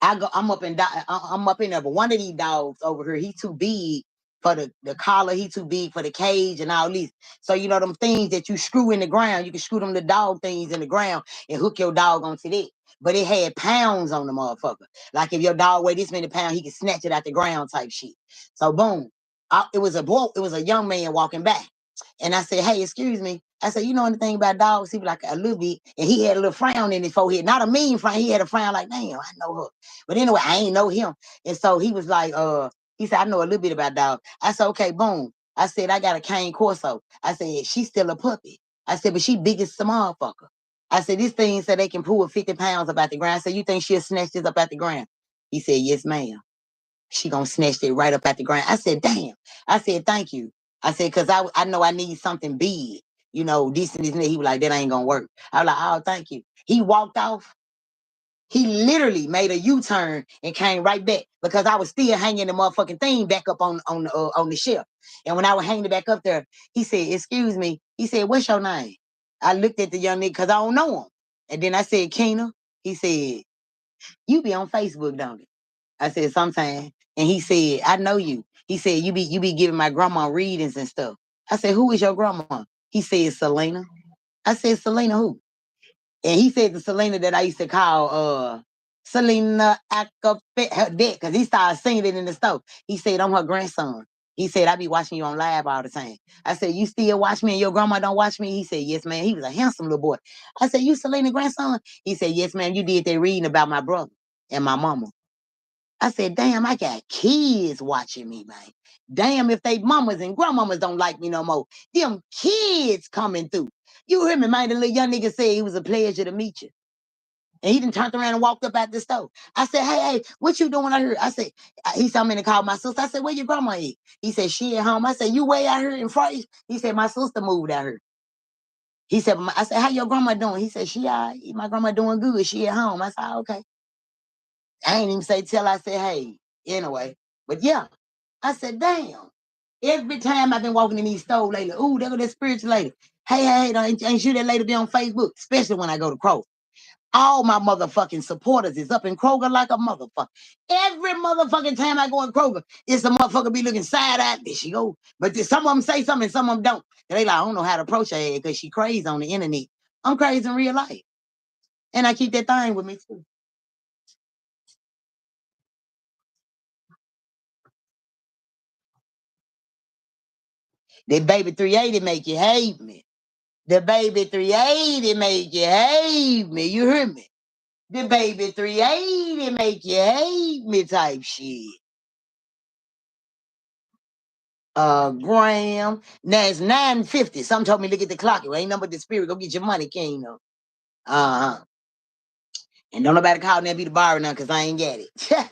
I'm up in there, but one of these dogs over here, he too big for the collar, he too big for the cage and all this. So you know them things that you screw in the ground, you can screw them the dog things in the ground and hook your dog onto that. But it had pounds on the motherfucker. Like if your dog weighed this many pounds, he could snatch it out the ground type shit. So boom. It was a young man walking by. And I said, hey, excuse me. I said, you know anything about dogs? He was like, a little bit. And he had a little frown in his forehead. Not a mean frown. He had a frown like, damn, I know her. But anyway, I ain't know him. And so he was like, he said, I know a little bit about dogs. I said, okay, boom. I said, I got a cane corso. I said, she's still a puppy. I said, but she big as some motherfucker. I said, this thing said they can pull 50 pounds up out the ground. I said, you think she'll snatch this up out the ground? He said, yes, ma'am. She gonna snatch it right up at the ground. I said, damn. I said, thank you. I said, because I know I need something big. You know, this and this and that. He was like, that ain't gonna work. I was like, oh, thank you. He walked off. He literally made a U-turn and came right back because I was still hanging the motherfucking thing back up on the shelf. And when I was hanging it back up there, he said, excuse me. He said, what's your name? I looked at the young nigga because I don't know him. And then I said, Keena. He said, you be on Facebook, don't you? I said, sometime. And he said, I know you. He said, you be giving my grandma readings and stuff. I said, who is your grandma? He said, Selena. I said, Selena who? And he said the Selena that I used to call Selena Acapet, her dad, because he started singing it in the stove. He said, I'm her grandson. He said, I be watching you on live all the time. I said, you still watch me and your grandma don't watch me? He said, yes, ma'am. He was a handsome little boy. I said, you Selena grandson? He said, yes, ma'am. You did that reading about my brother and my mama. I said, damn, I got kids watching me, man. Damn, if they mamas and grandmamas don't like me no more. Them kids coming through. You hear me, man? The little young nigga said it was a pleasure to meet you. And he done turned around and walked up at the stove. I said, hey, what you doing out here? I said, he told me to call my sister. I said, where your grandma is? He said, she at home. I said, you way out here in FRI-YAY? He said, my sister moved out here. He said, I said, how your grandma doing? He said, she all right. My grandma doing good. She at home. I said, okay. I ain't even say tell. I said, hey, anyway. But yeah, I said, damn. Every time I've been walking in these stores lately, ooh, there go that spiritual lady. Hey, ain't you that lady be on Facebook? Especially when I go to Kroger. All my motherfucking supporters is up in Kroger like a motherfucker. Every motherfucking time I go in Kroger, it's a motherfucker be looking side-eyed. There she go. But some of them say something, some of them don't. And they like, I don't know how to approach her because she crazy on the internet. I'm crazy in real life. And I keep that thing with me too. That baby 380 make you hate me. The baby 380 make you hate me. You hear me? The baby 380 make you hate me type shit. Graham. Now it's 9:50. Some told me look at the clock. It ain't nothing but the spirit. Go get your money, King. Uh-huh. And don't nobody call me be the bar now because I ain't get it.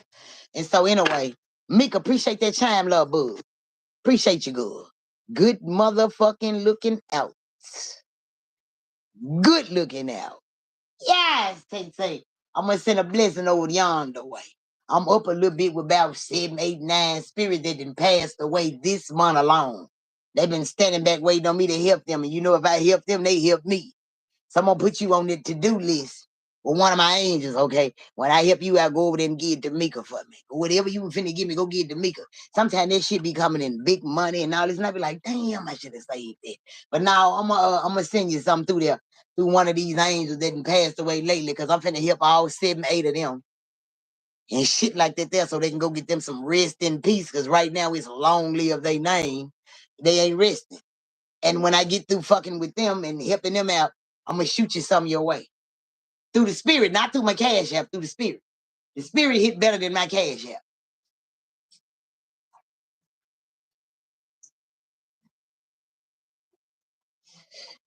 And so anyway, Mika, appreciate that chime, love bug. Appreciate you, good. Good motherfucking looking out. Good looking out. Yes, Tay. I'm gonna send a blessing over yonder way. I'm up a little bit with about 7, 8, 9 spirits that done passed away this month alone. They've been standing back waiting on me to help them. And you know, if I help them, they help me. So I'm gonna put you on the to-do list with one of my angels, okay? When I help you out, go over there and give it to Mika for me. Whatever you finna give me, go give it to Mika. Sometimes that shit be coming in big money and all this, and I be like, damn, I should have saved it. But now I'm gonna send you something through there, through one of these angels that done passed away lately, because I'm finna help all 7, 8 of them and shit like that there so they can go get them some rest in peace, because right now it's long live they name. They ain't resting. And when I get through fucking with them and helping them out, I'm gonna shoot you some your way. Through the spirit, not through my cash app, through the spirit. The spirit hit better than my cash app.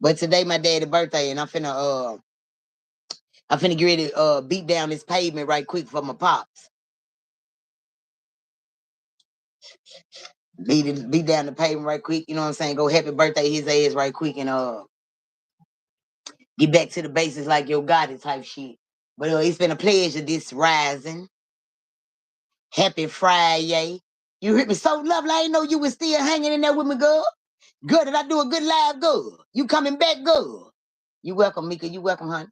But today my daddy's birthday, and I'm finna get ready to beat down this pavement right quick for my pops. Beat down the pavement right quick, you know what I'm saying? Go happy birthday his ass right quick and get back to the basics like yo got it type shit. But it's been a pleasure this rising. Happy Friday. You heard me so lovely. I didn't know you was still hanging in there with me, girl. Good. Did I do a good live, good? You coming back, good? You welcome, Mika. You welcome, honey.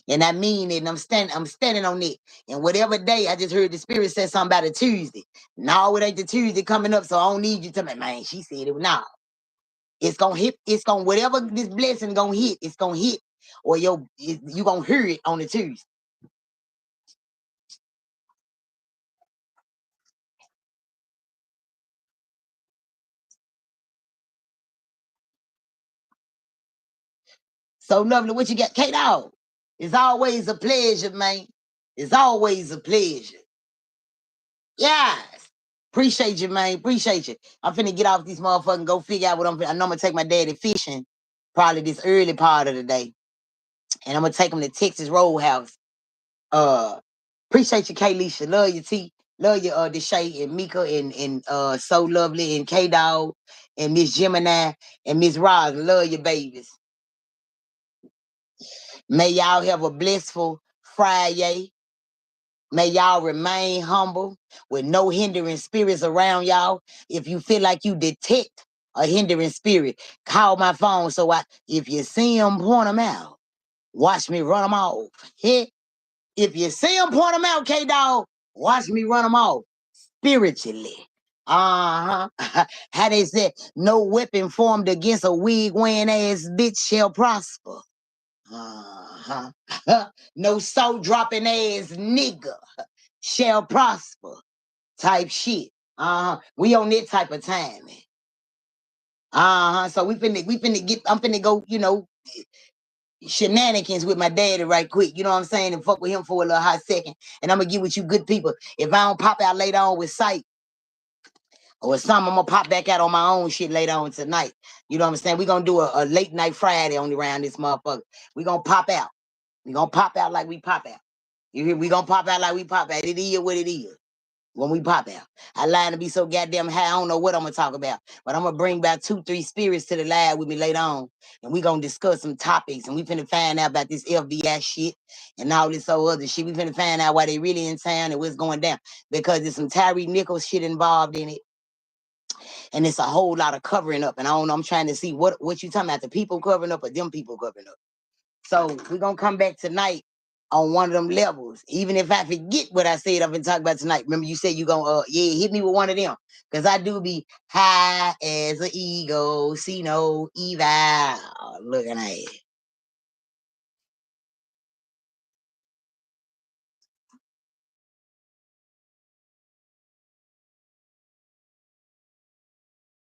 And I mean it. And I'm standing on it. And whatever day, I just heard the spirit say something about a Tuesday. No, it ain't the Tuesday coming up, so I don't need you to me, man. She said it. No. It's gonna hit, it's gonna whatever this blessing gonna hit, it's gonna hit. Or you gonna hear it on the Tuesday. So lovely, what you got? K-Dog. It's always a pleasure, man. It's always a pleasure. Yes. Appreciate you, man. Appreciate you. I'm finna get off these motherfuckers and go figure out what I know I'm gonna take my daddy fishing probably this early part of the day. And I'm gonna take him to Texas Roadhouse. Appreciate you, Kaylisha. Love you, T. Love you, Deshay and Mika and So Lovely and K-Dog and Miss Gemini and Miss Roz. Love you, babies. May y'all have a blissful Friday. May y'all remain humble with no hindering spirits around y'all. If you feel like you detect a hindering spirit, call my phone so if you see them, point them out. Watch me run them off. Hit. If you see them, point them out, K-Dog. Watch me run them off spiritually. How they said, no weapon formed against a wig wearing ass bitch shall prosper. No soul dropping ass nigga shall prosper. Type shit. We on that type of timing. So we finna get, I'm finna go, you know, shenanigans with my daddy right quick. You know what I'm saying? And fuck with him for a little hot second. And I'm gonna get with you good people. If I don't pop out later on with sight or something, I'm gonna pop back out on my own shit later on tonight. You know what I'm saying? We're gonna do a late night Friday on around this motherfucker. We're gonna pop out. We're gonna pop out like we pop out. You hear? We gonna pop out like we pop out. It is what it is. When we pop out, I lie to be so goddamn high, I don't know what I'm gonna talk about, but I'm gonna bring about 2-3 spirits to the lab with me later on, and we gonna discuss some topics, and we finna find out about this FBI shit and all this other shit. We finna find out why they really in town and what's going down, because there's some Tyree Nichols shit involved in it, and it's a whole lot of covering up, and I don't know, I'm trying to see what you talking about, the people covering up or them people covering up. So we're gonna come back tonight on one of them levels. Even if I forget what I said I've been talking about tonight. Remember you said you gonna hit me with one of them. Cause I do be high as an eagle, see no evil. Looking at it.